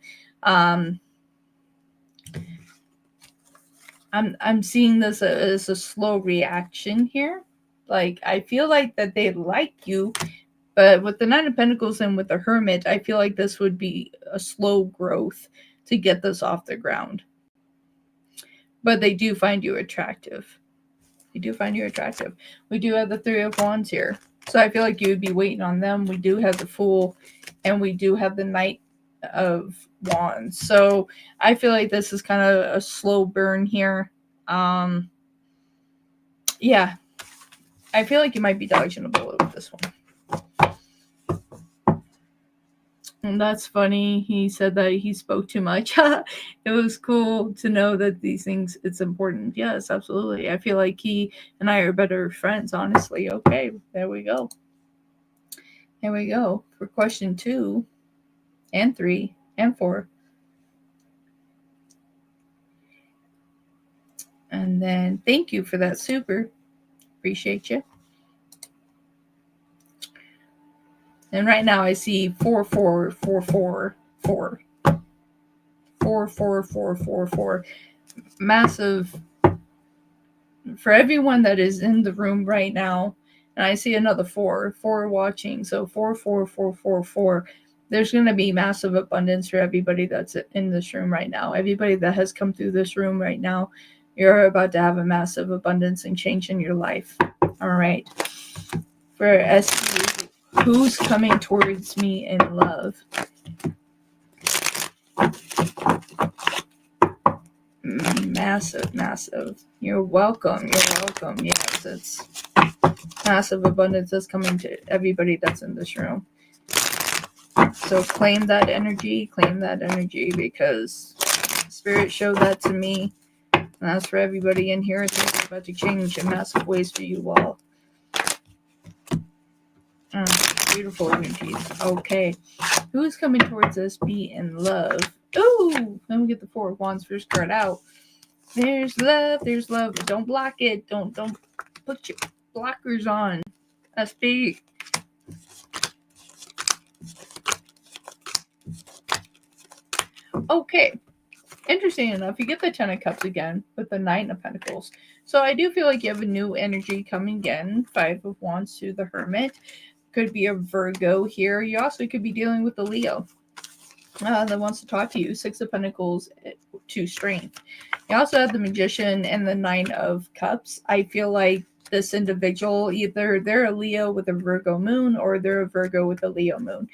I'm seeing this as a slow reaction here. Like, I feel like that they like you, but with the Nine of Pentacles and with the Hermit, I feel like this would be a slow growth to get this off the ground. But they do find you attractive. They do find you attractive. We do have the Three of Wands here. So I feel like you would be waiting on them. We do have the Fool, and we do have the Knight of Wands. So I feel like this is kind of a slow burn here. Yeah, I feel like you might be dodging a bullet with this one. And that's funny. He said that he spoke too much. It was cool to know that these things, it's important. Yes, absolutely. I feel like he and I are better friends, honestly. Okay, there we go. Here we go for question 2 and 3 and 4. And then thank you for that super. Appreciate you. And right now I see 4 4 4 4 4 4 4 4 4 4. Massive for everyone that is in the room right now. And I see another 4 watching. So 4 4 4 4 4. There's going to be massive abundance for everybody that's in this room right now. Everybody that has come through this room right now, you're about to have a massive abundance and change in your life. All right. For SB, who's coming towards me in love? Massive, massive. You're welcome. You're welcome. Yes, it's massive abundance that's coming to everybody that's in this room. So claim that energy because Spirit showed that to me. And that's for everybody in here. Things are about to change in massive ways for you all. Beautiful energies. Okay. Who's coming towards us? Be in love. Ooh, let me get the 4 of Wands first card out. There's love. There's love. Don't block it. Don't put your blockers on. SB. Okay. Interesting enough, you get the 10 of Cups again with the 9 of Pentacles. So I do feel like you have a new energy coming in. 5 of Wands to the Hermit. Could be a Virgo here. You also could be dealing with a Leo that wants to talk to you. 6 of Pentacles to Strength. You also have the Magician and the 9 of Cups. I feel like this individual, either they're a Leo with a Virgo moon or they're a Virgo with a Leo moon.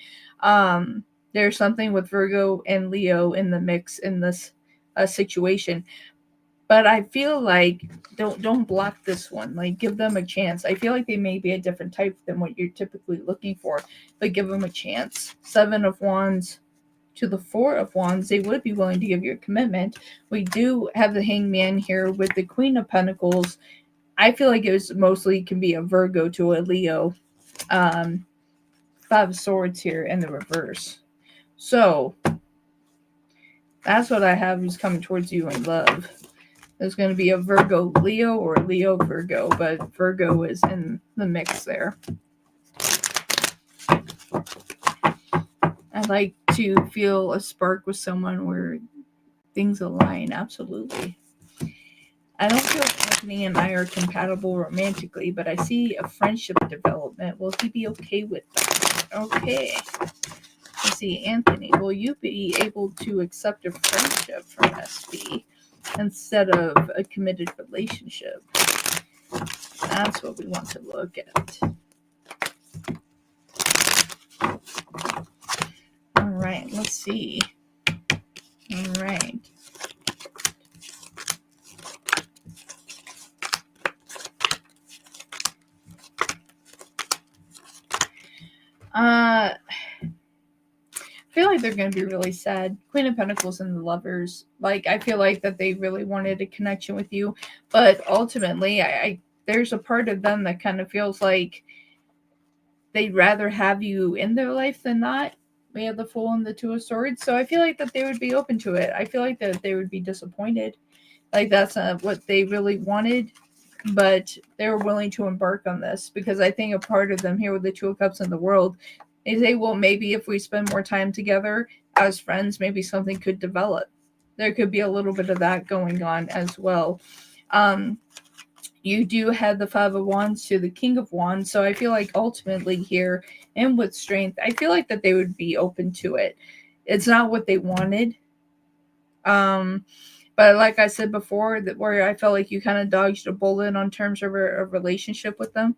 There's something with Virgo and Leo in the mix in this situation. But I feel like don't block this one. Like, give them a chance. I feel like they may be a different type than what you're typically looking for, but give them a chance. 7 of Wands to the 4 of Wands. They would be willing to give you a commitment. We do have the Hangman here with the Queen of Pentacles. I feel like it was mostly can be a Virgo to a Leo. 5 of Swords here in the reverse. So that's what I have who's coming towards you in love. There's going to be a Virgo Leo or Leo Virgo, but Virgo is in the mix there. I'd like to feel a spark with someone where things align. Absolutely. I don't feel like Anthony and I are compatible romantically, but I see a friendship development. Will he be okay with that? Okay. Let's see, Anthony, will you be able to accept a friendship from SB instead of a committed relationship? That's what we want to look at. All right, let's see. All right. I feel like they're going to be really sad. Queen of Pentacles and the Lovers. Like, I feel like that they really wanted a connection with you, but ultimately, I there's a part of them that kind of feels like they'd rather have you in their life than not. We have the Fool and the 2 of Swords, so I feel like that they would be open to it. I feel like that they would be disappointed. Like, that's not what they really wanted, but they were willing to embark on this because I think a part of them here with the 2 of Cups in the World, they say, well, maybe if we spend more time together as friends, maybe something could develop. There could be a little bit of that going on as well. You do have the 5 of Wands to the King of Wands, so I feel like ultimately here, and with Strength, I feel like that they would be open to it. It's not what they wanted. But like I said before, that where I felt like you kind of dodged a bullet on terms of a relationship with them.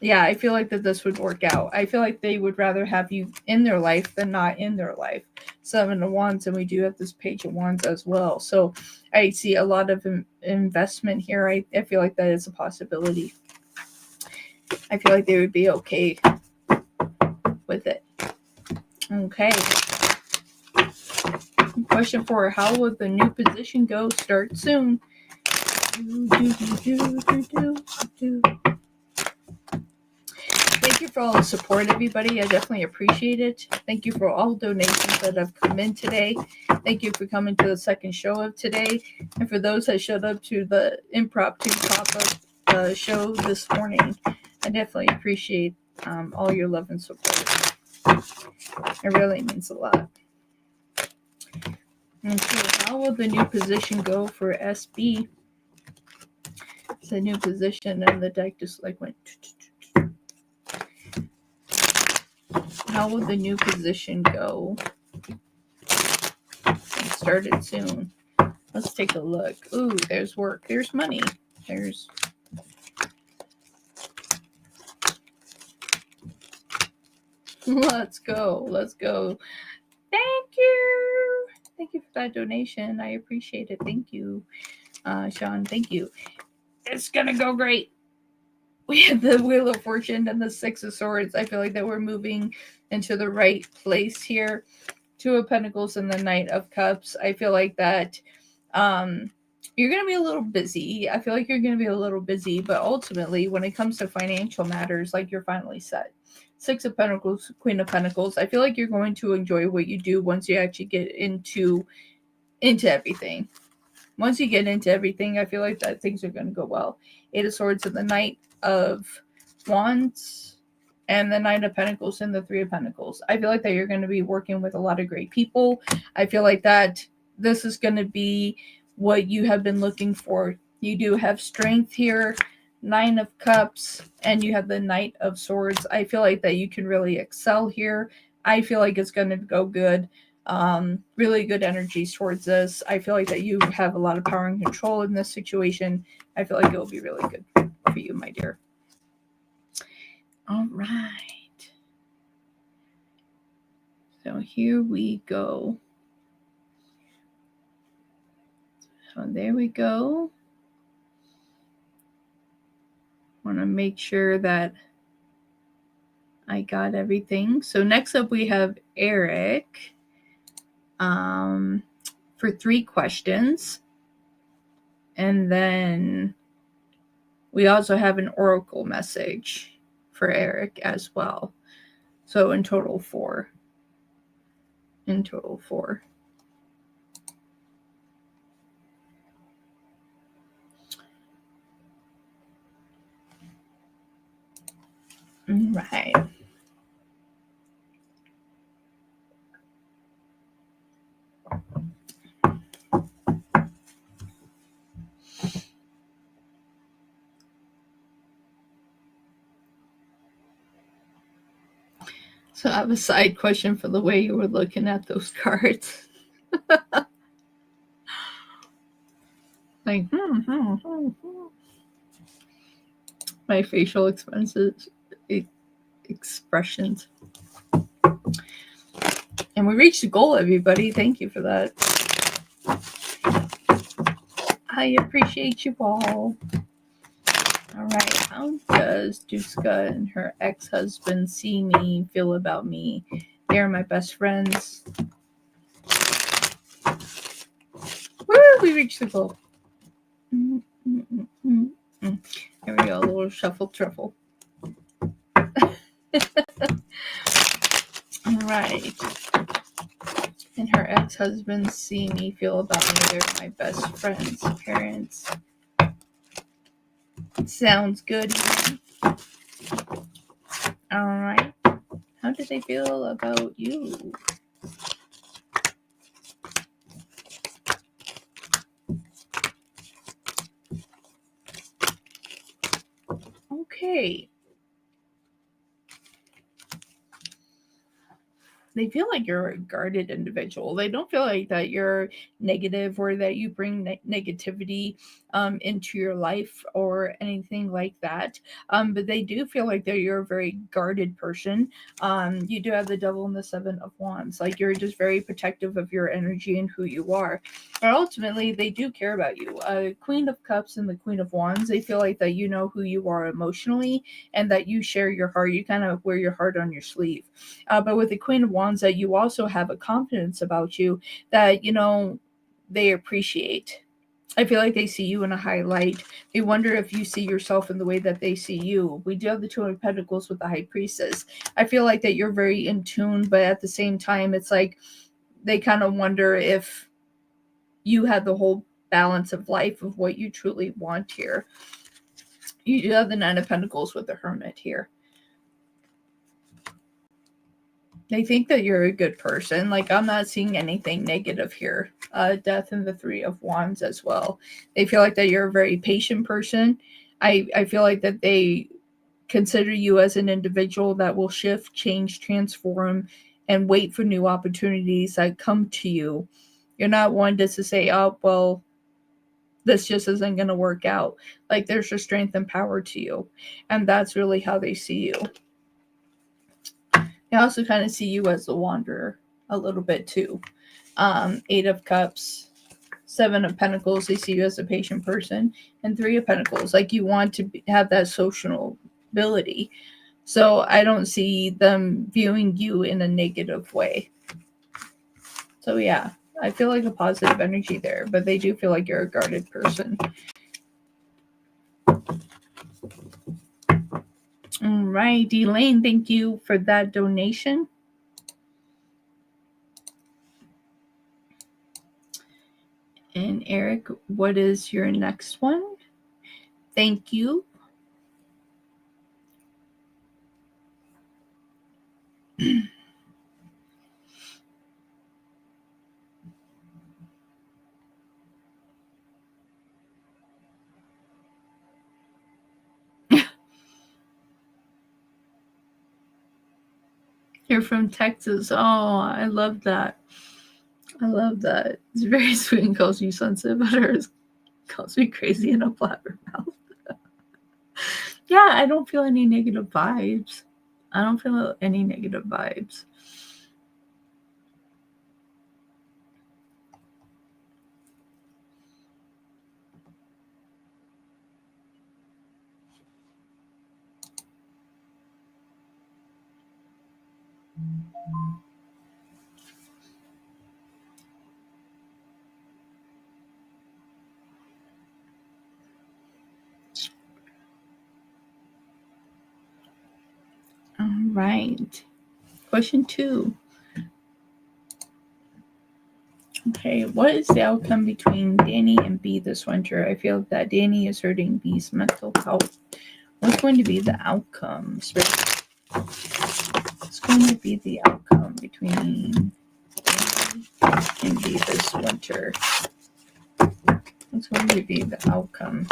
Yeah, I feel like that this would work out. I feel like they would rather have you in their life than not in their life. 7 of Wands, and we do have this Page of Wands as well. So I see a lot of investment here. I feel like that is a possibility. I feel like they would be okay with it. Okay. Question 4. How will the new position go? Start soon. Thank you for all the support, everybody. I definitely appreciate it. Thank you for all donations that have come in today. Thank you for coming to the second show of today. And for those that showed up to the impromptu pop-up show this morning, I definitely appreciate all your love and support. It really means a lot. Okay, how will the new position go for SB? It's a new position, and the deck just like went. How will the new position go? It started soon. Let's take a look. Ooh, there's work. There's money. There's. Let's go. Let's go. Thank you. Thank you for that donation. I appreciate it. Thank you, Sean. Thank you. It's gonna go great. We have the Wheel of Fortune and the Six of Swords. I feel like that we're moving into the right place here. Two of Pentacles and the Knight of Cups. I feel like that you're going to be a little busy. I feel like you're going to be a little busy, but ultimately, when it comes to financial matters, like you're finally set. Six of Pentacles, Queen of Pentacles. I feel like you're going to enjoy what you do once you actually get into everything. Once you get into everything, I feel like that things are going to go well. Eight of Swords and the Knight of Wands and the Knight of Pentacles and the Three of Pentacles. I feel like that you're going to be working with a lot of great people. I feel like that this is going to be what you have been looking for. You do have strength here, Nine of Cups, and you have the Knight of Swords. I feel like that you can really excel here. I feel like it's going to go good. Really good energies towards this. I feel like that you have a lot of power and control in this situation. I feel like it will be really good for you, my dear. All right. So here we go. So there we go. Want to make sure that I got everything. So next up we have Eric for 3 questions. And then we also have an oracle message for Eric as well. So in total 4. Right. So I have a side question for the way you were looking at those cards. Like, my facial expressions. And we reached the goal, everybody. Thank you for that. I appreciate you all. All right. How does Duska and her ex-husband see me, feel about me? They're my best friends. Woo! We reached the goal. Here we go. A little shuffle truffle. All right. And her ex-husband see me, feel about me. They're my best friends, parents. Sounds good. All right. How do they feel about you? Okay. they feel like you're a guarded individual. They don't feel like that you're negative or that you bring negativity into your life or anything like that. But they do feel like that you're a very guarded person. You do have the devil and the seven of wands. Like you're just very protective of your energy and who you are. But ultimately, they do care about you. Queen of Cups and the Queen of Wands, they feel like that you know who you are emotionally and that you share your heart. You kind of wear your heart on your sleeve. But with the Queen of Wands, that you also have a confidence about you that, they appreciate. I feel like they see you in a high light. They wonder if you see yourself in the way that they see you. We do have the Two of Pentacles with the High Priestess. I feel like that you're very in tune, but at the same time, it's like they kind of wonder if you have the whole balance of life of what you truly want here. You do have the Nine of Pentacles with the Hermit here. They think that you're a good person. Like, I'm not seeing anything negative here. Death and the Three of Wands as well. They feel like that you're a very patient person. I feel like that they consider you as an individual that will shift, change, transform, and wait for new opportunities that come to you. You're not one just to say, oh, well, this just isn't going to work out. Like, there's just strength and power to you. And that's really how they see you. They also kind of see you as a wanderer a little bit too. Eight of Cups, Seven of Pentacles, they see you as a patient person. And Three of Pentacles, like you want to have that social ability. So I don't see them viewing you in a negative way. So yeah, I feel like a positive energy there, but they do feel like you're a guarded person. All right, Elaine, thank you for that donation. And Eric, what is your next one? Thank you. You're from Texas. Oh, I love that. I love that. It's very sweet and calls you sunset butter. Calls me crazy in a blabbermouth. Yeah, I don't feel any negative vibes. I don't feel any negative vibes. All right. Question 2. Okay, what is the outcome between Danny and B this winter? I feel that Danny is hurting B's mental health. What's going to be the outcome? What's going to be the outcome between Danny and B this winter? What's going to be the outcome?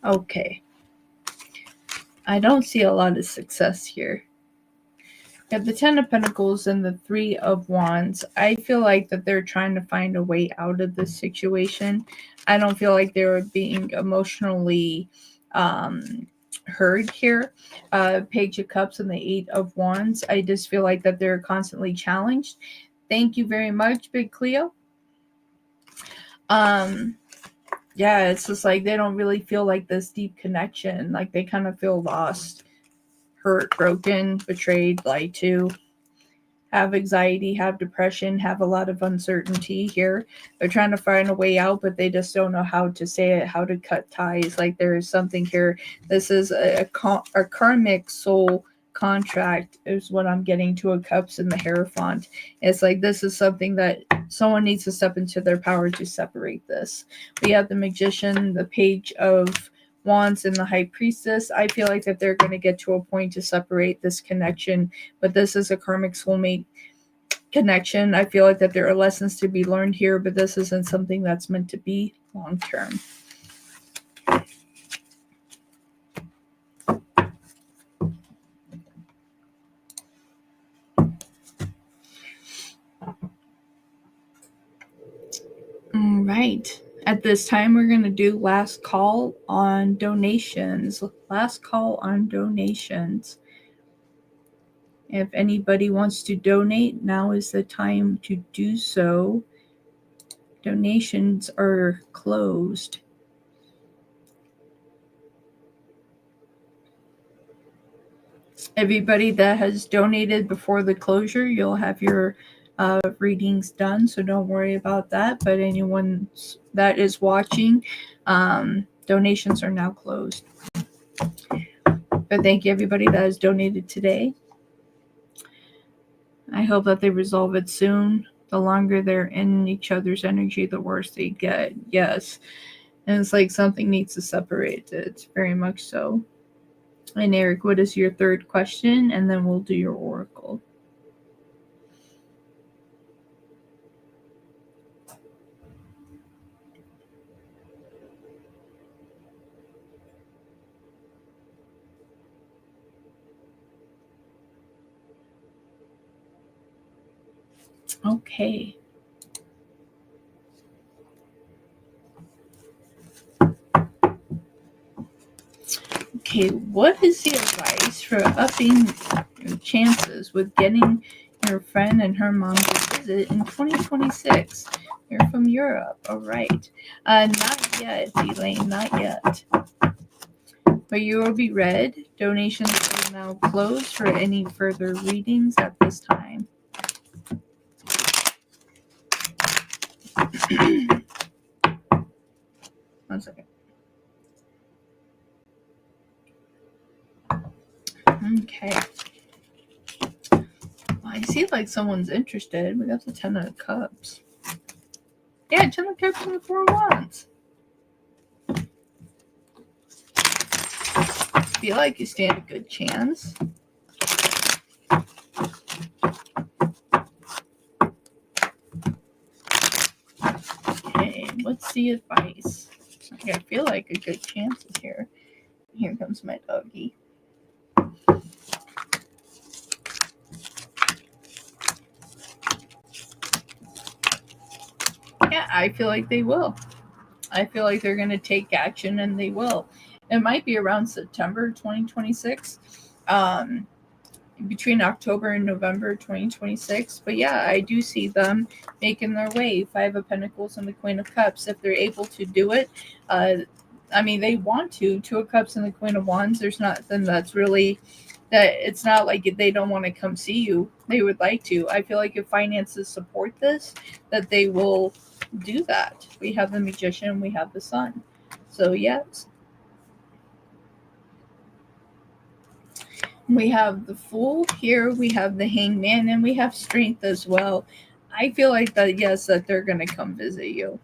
Okay. I don't see a lot of success here. You have the Ten of Pentacles and the Three of Wands. I feel like that they're trying to find a way out of this situation. I don't feel like they're being emotionally heard here. Page of Cups and the Eight of Wands. I just feel like that they're constantly challenged. Thank you very much, Big Cleo. Yeah, it's just like they don't really feel like this deep connection. Like they kind of feel lost, hurt, broken, betrayed, lied to, have anxiety, have depression, have a lot of uncertainty here. They're trying to find a way out, but they just don't know how to say it, how to cut ties. Like there is something here. This is a karmic soul contract is what I'm getting to a Cups in the Hierophant. It's like this is something that someone needs to step into their power to separate this. We have the Magician, the Page of Wands and the High Priestess. I feel like that they're going to get to a point to separate this connection, but this is a karmic soulmate connection. I feel like that there are lessons to be learned here, but this isn't something that's meant to be long term. All right. At this time, we're going to do last call on donations. Last call on donations. If anybody wants to donate, now is the time to do so. Donations are closed. Everybody that has donated before the closure, you'll have your readings done, so don't worry about that. But anyone that is watching, donations are now closed. But thank you, everybody that has donated today. I hope that they resolve it soon. The longer they're in each other's energy, the worse they get. Yes. And it's like something needs to separate it. Very much so. And Eric, what is your third question? And then we'll do your oracle. Okay. Okay, what is the advice for upping your chances with getting your friend and her mom to visit in 2026? You're from Europe. All right. Not yet, Elaine, not yet. But you will be read. Donations are now closed for any further readings at this time. One second. Okay. Well, I see like someone's interested. We got the 10 of Cups. Yeah, 10 of Cups and the 4 of Wands. Feel like you stand a good chance. Okay, what's the advice? Okay, I feel like a good chance is here. Here comes my doggy. Yeah, I feel like they will. I feel like they're going to take action, and they will. It might be around September 2026, between October and November 2026. But yeah, I do see them making their way. 5 of Pentacles and the Queen of Cups. If they're able to do it, I mean, they want to. 2 of Cups and the Queen of Wands. There's nothing that's really that. It's not like they don't want to come see you. They would like to. I feel like if finances support this, that they will do that. We have the Magician, we have the Sun. So yes. We have the Fool here, we have the Hangman, and we have Strength as well. I feel like that, yes, that they're going to come visit you.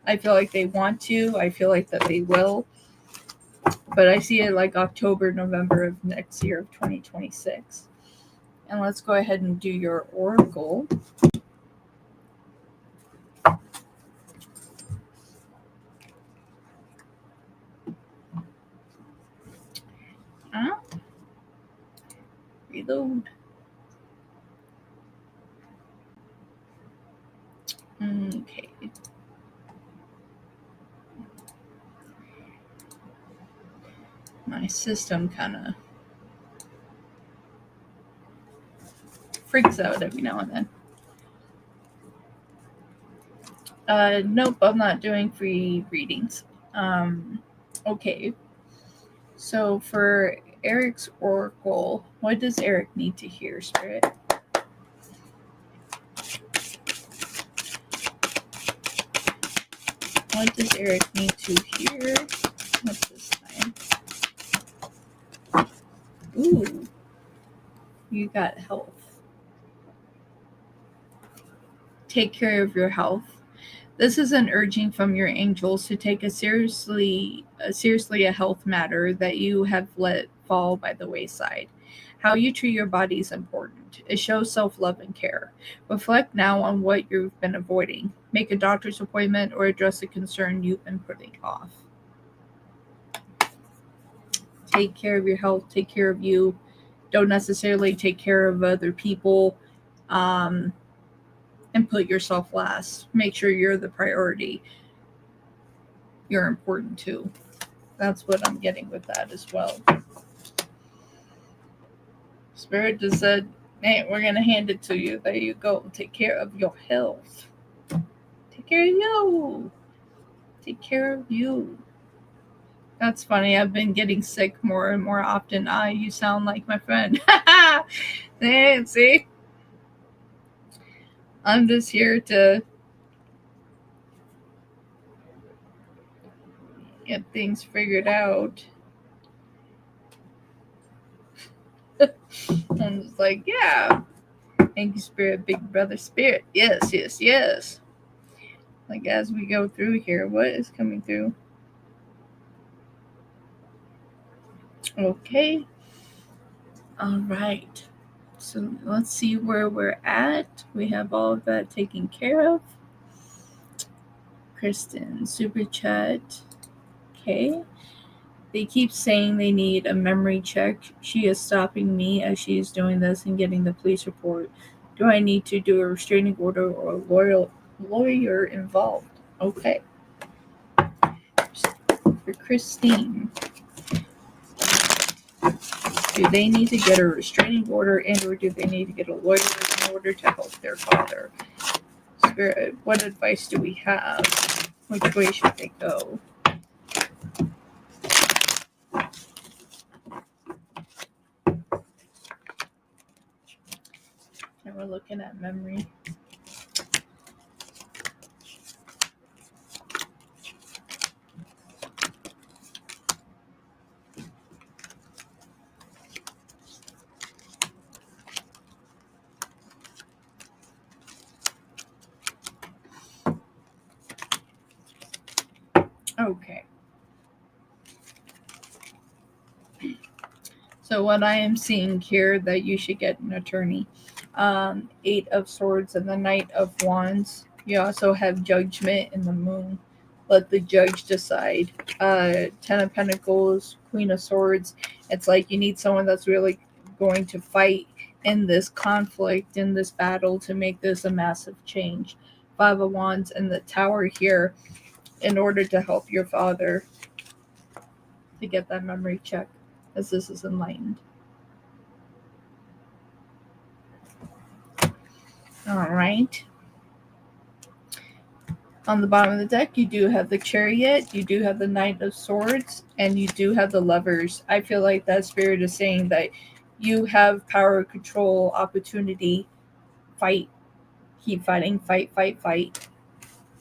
I feel like they want to. I feel like that they will. But I see it like October, November of next year of 2026. And let's go ahead and do your oracle. Reload. Okay. My system kind of freaks out every now and then. Nope, I'm not doing free readings. Okay. So for Eric's oracle, what does Eric need to hear, Spirit? What does Eric need to hear? What's this time? Ooh. You got health. Take care of your health. This is an urging from your angels to take seriously a health matter that you have let fall by the wayside. How you treat your body is important. It shows self-love and care. Reflect now on what you've been avoiding. Make a doctor's appointment or address a concern you've been putting off. Take care of your health. Take care of you. Don't necessarily take care of other people. Um, and put yourself last. Make sure you're the priority. You're important too. That's what I'm getting with that as well. Spirit just said, hey, we're going to hand it to you. There you go. Take care of your health. Take care of you. Take care of you. That's funny. I've been getting sick more and more often. You sound like my friend. See? I'm just here to get things figured out. I'm just like, yeah. Thank you, Spirit, Big Brother Spirit. Yes, yes, yes. Like, as we go through here, what is coming through? Okay. All right. So let's see where we're at. We have all of that taken care of. Kristen, super chat. Okay. They keep saying they need a memory check. She is stopping me as she is doing this and getting the police report. Do I need to do a restraining order or a lawyer involved? Okay. For Christine, do they need to get a restraining order and or do they need to get a lawyer in order to help their father? Spirit, what advice do we have? Which way should they go? And we're looking at memory. Okay. So what I am seeing here that you should get an attorney. 8 of Swords and the Knight of Wands. You also have Judgment and the Moon. Let the judge decide. 10 of Pentacles, Queen of Swords. It's like you need someone that's really going to fight in this conflict, in this battle, to make this a massive change. 5 of Wands and the Tower here in order to help your father to get that memory check, as this is enlightened. All right. On the bottom of the deck, you do have the Chariot, you do have the Knight of Swords, and you do have the Lovers. I feel like that Spirit is saying that you have power, control, opportunity, fight, keep fighting, fight, fight, fight.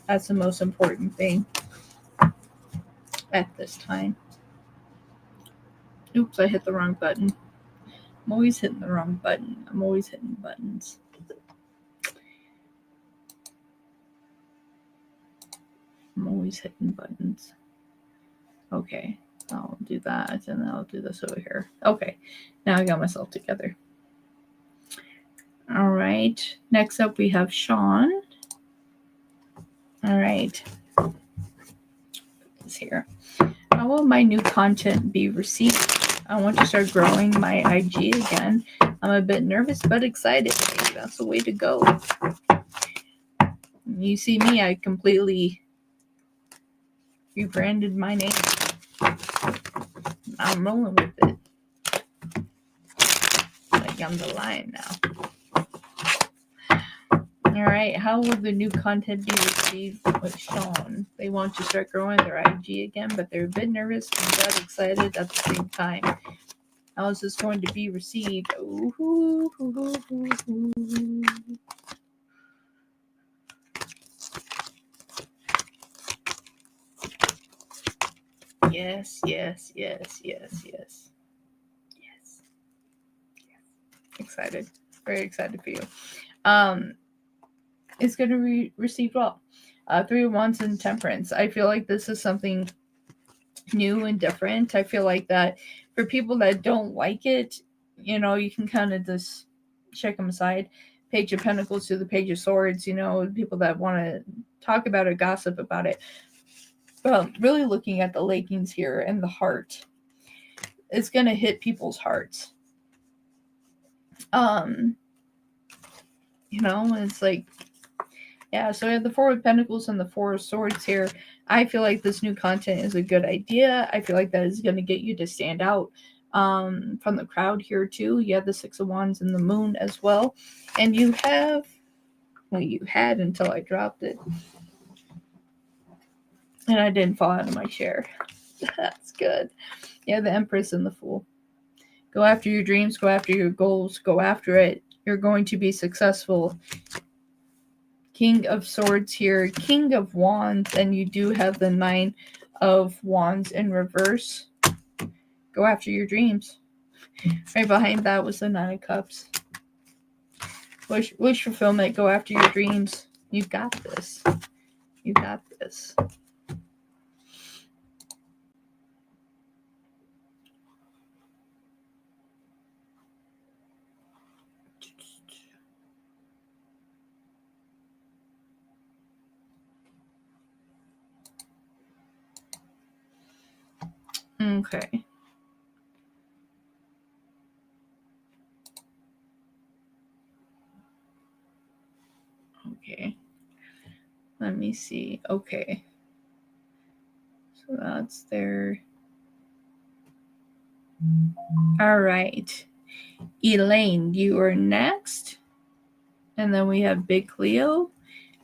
That's the most important thing at this time. Oops, I hit the wrong button. I'm always hitting the wrong button. I'm always hitting buttons. I'm always hitting buttons. Okay, I'll do that, and then I'll do this over here. Okay, now I got myself together. All right, next up we have Sean. All right, put this here. How will my new content be received? I want to start growing my IG again. I'm a bit nervous but excited. Maybe that's the way to go. You see me, I completely rebranded my name. I'm rolling with it. Like I'm the lion now. All right, how will the new content be received with Sean? They want to start growing their IG again, but they're a bit nervous but excited at the same time. How is this going to be received? Ooh. Yes. Excited. Very excited for you. It's going to be received well. Three of Wands and Temperance. I feel like this is something new and different. I feel like that for people that don't like it, you can kind of just check them aside. Page of Pentacles to the Page of Swords, people that want to talk about it, gossip about it. But really looking at the Lakings here and the heart, it's going to hit people's hearts. It's like, yeah, so we have the Four of Pentacles and the Four of Swords here. I feel like this new content is a good idea. I feel like that is going to get you to stand out from the crowd here too. You have the Six of Wands and the Moon as well. And you have, you had until I dropped it. And I didn't fall out of my chair. That's good. Yeah, the Empress and the Fool. Go after your dreams, go after your goals, go after it. You're going to be successful. King of Swords here, King of Wands, and you do have the Nine of Wands in reverse. Go after your dreams. Right behind that was the Nine of Cups. Wish fulfillment, go after your dreams. You got this. You got this. Okay. Okay. Let me see. Okay. So that's there. All right. Elaine, you are next. And then we have Big Cleo.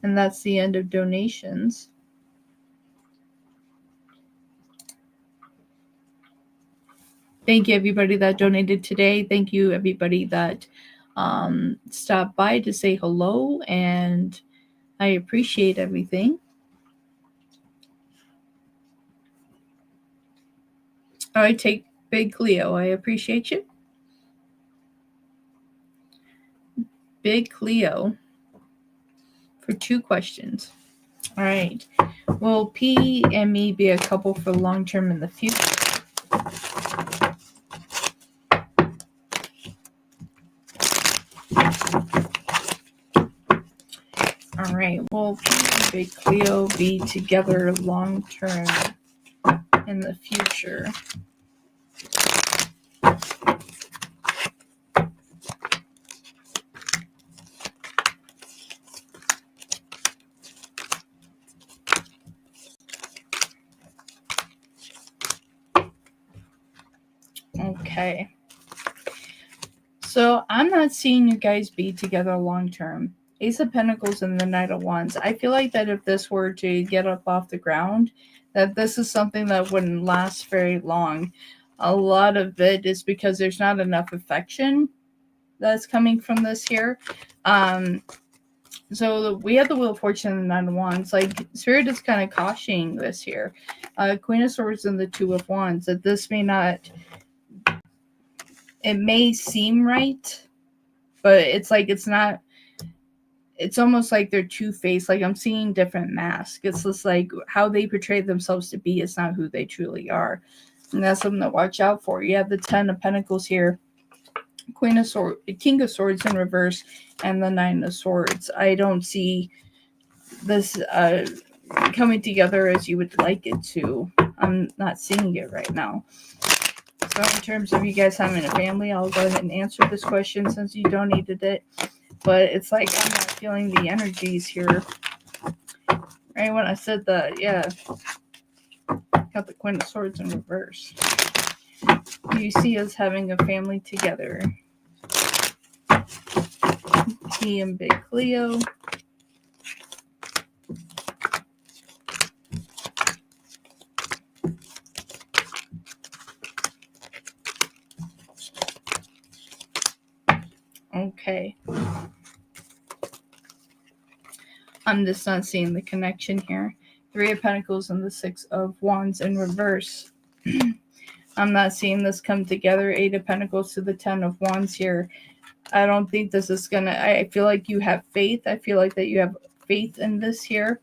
And that's the end of donations. Thank you, everybody that donated today. Thank you, everybody that stopped by to say hello. And I appreciate everything. All right, take Big Cleo. I appreciate you. Big Cleo for 2 questions. All right. Will P and me be a couple for long term in the future? All right. Will P and Big Cleo be together long term in the future? Okay. So I'm not seeing you guys be together long term. Ace of Pentacles and the Knight of Wands. I feel like that if this were to get up off the ground, that this is something that wouldn't last very long. A lot of it is because there's not enough affection that's coming from this here. So we have the Wheel of Fortune and the Nine of Wands. Like, Spirit is kind of cautioning this here. Queen of Swords and the Two of Wands. That this may not... It may seem right, but it's like it's not... It's almost like they're two-faced. Like, I'm seeing different masks. It's just like how they portray themselves to be is not who they truly are. And that's something to watch out for. You have the Ten of Pentacles here. Queen of Swords, King of Swords in reverse, and the Nine of Swords. I don't see this coming together as you would like it to. I'm not seeing it right now. So in terms of you guys having a family, I'll go ahead and answer this question since you donated it. But it's like I'm not feeling the energies here. Right when I said that, yeah. Got the Queen of Swords in reverse. Do you see us having a family together? P and Big Cleo. Okay. I'm just not seeing the connection here. Three of Pentacles and the Six of Wands in reverse. I'm not seeing this come together. Eight of Pentacles to the Ten of Wands here. I don't think this is gonna... I feel like you have faith. I feel like that you have faith in this here.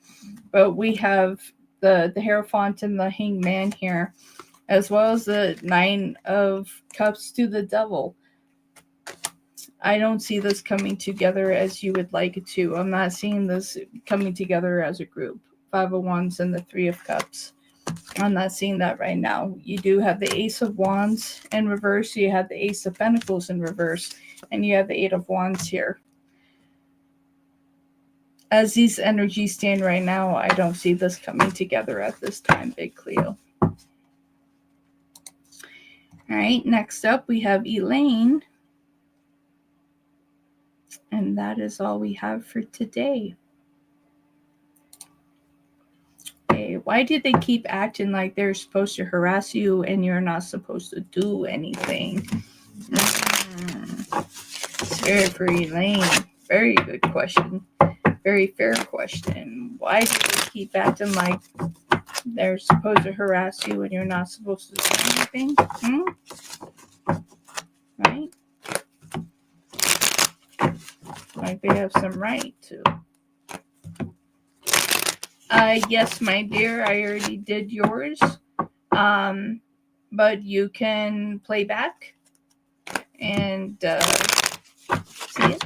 But we have the Hierophant and the Hangman here, as well as the Nine of Cups to the Devil. I don't see this coming together as you would like it to. I'm not seeing this coming together as a group. Five of Wands and the Three of Cups. I'm not seeing that right now. You do have the Ace of Wands in reverse. You have the Ace of Pentacles in reverse. And you have the Eight of Wands here. As these energies stand right now, I don't see this coming together at this time, Big Cleo. All right, next up we have Elaine. And that is all we have for today. Okay, why do they keep acting like they're supposed to harass you and you're not supposed to do anything? Spirit for Elaine. Very good question. Very fair question. Why do they keep acting like they're supposed to harass you and you're not supposed to do anything? Right? Like they have some right to. Yes, my dear, I already did yours. But you can play back and see it.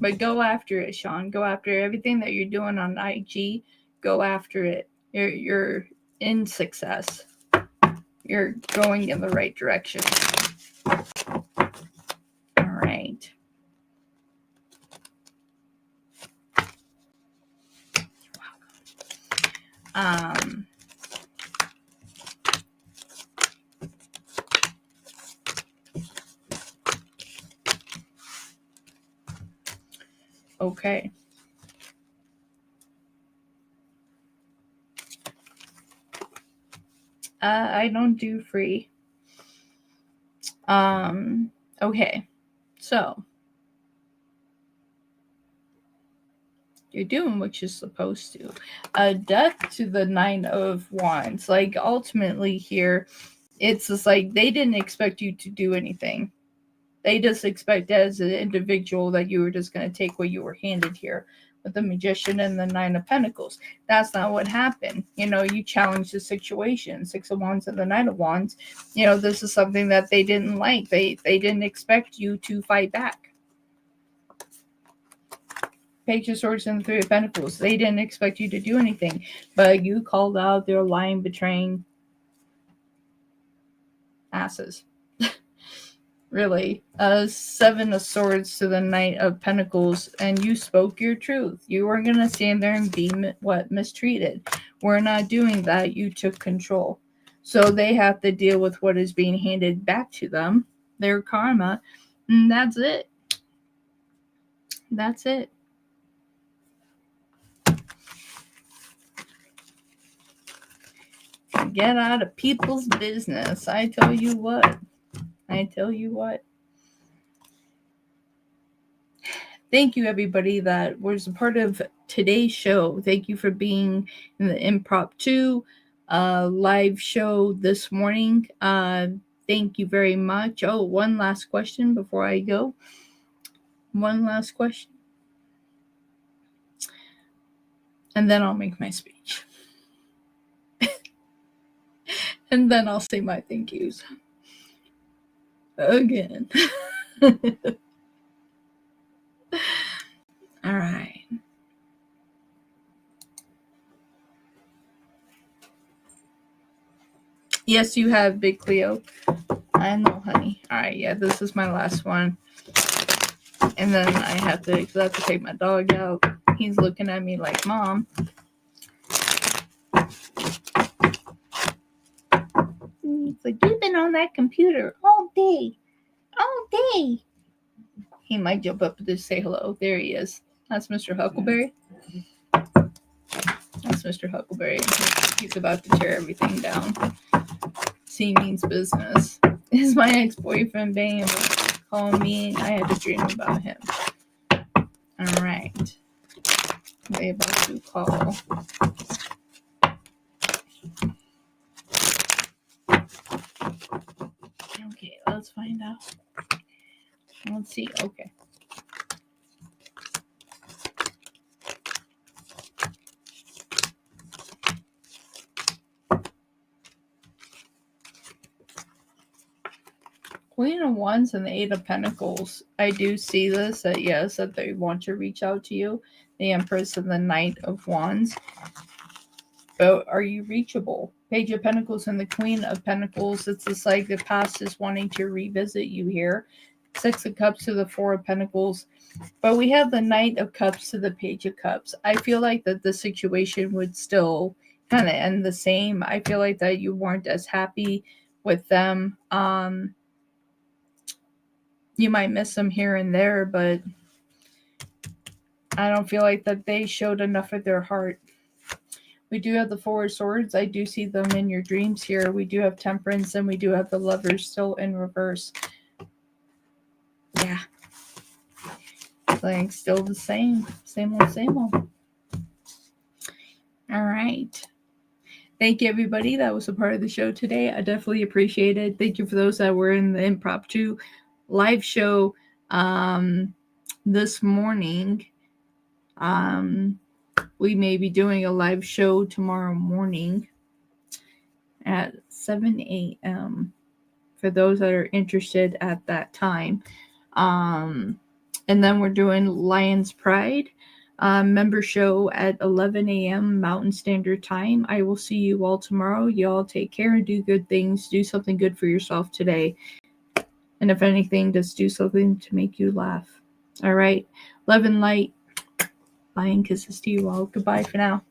But go after it, Sean. Go after everything that you're doing on IG. Go after it. You're in success. You're going in the right direction. All right. Okay. I don't do free. Okay. So you're doing what you're supposed to. Death to the Nine of Wands. Like ultimately here, it's just like they didn't expect you to do anything. They just expect as an individual that you were just going to take what you were handed here with the Magician and the Nine of Pentacles. That's not what happened. You know, you challenged the situation. Six of Wands and the Nine of Wands. You know, this is something that they didn't like. They didn't expect you to fight back. Page of Swords and the Three of Pentacles. They didn't expect you to do anything. But you called out their lying, betraying asses. Really. Seven of Swords to the Knight of Pentacles, and you spoke your truth. You weren't going to stand there and be mistreated. We're not doing that. You took control. So they have to deal with what is being handed back to them, their karma, and that's it. That's it. Get out of people's business. I tell you what. Thank you, everybody that was a part of today's show. Thank you for being in the impromptu live show this morning. Thank you very much. Oh, one last question before I go. One last question. And then I'll make my speech. And then I'll say my thank yous. Again. All right. Yes, you have, Big Cleo. I know, honey. All right, yeah, this is my last one. And then I have to take my dog out. He's looking at me like, Mom. He's like, you've been on that computer all day. All day. He might jump up to say hello. There he is. That's Mr. Huckleberry. That's Mr. Huckleberry. He's about to tear everything down. He means business. Is my ex-boyfriend being calling me? I had a dream about him. All right. They about to call. Okay, let's find out. Let's see. Okay. Queen of Wands and the Eight of Pentacles. I do see this, that yes, that they want to reach out to you. The Empress and the Knight of Wands. But are you reachable? Page of Pentacles and the Queen of Pentacles. It's just like the past is wanting to revisit you here. Six of Cups to the Four of Pentacles. But we have the Knight of Cups to the Page of Cups. I feel like that the situation would still kind of end the same. I feel like that you weren't as happy with them. You might miss them here and there, but I don't feel like that they showed enough of their heart. We do have the Four of Swords. I do see them in your dreams here. We do have Temperance, and we do have the Lovers still in reverse. Yeah. Like, still the same. Same old, same old. All right. Thank you, everybody. That was a part of the show today. I definitely appreciate it. Thank you for those that were in the impromptu live show this morning. We may be doing a live show tomorrow morning at 7 a.m. for those that are interested at that time. And then we're doing Lions Pride member show at 11 a.m. Mountain Standard Time. I will see you all tomorrow. Y'all take care and do good things. Do something good for yourself today. And if anything, just do something to make you laugh. All right. Love and light. Flying kisses to you all. Goodbye for now.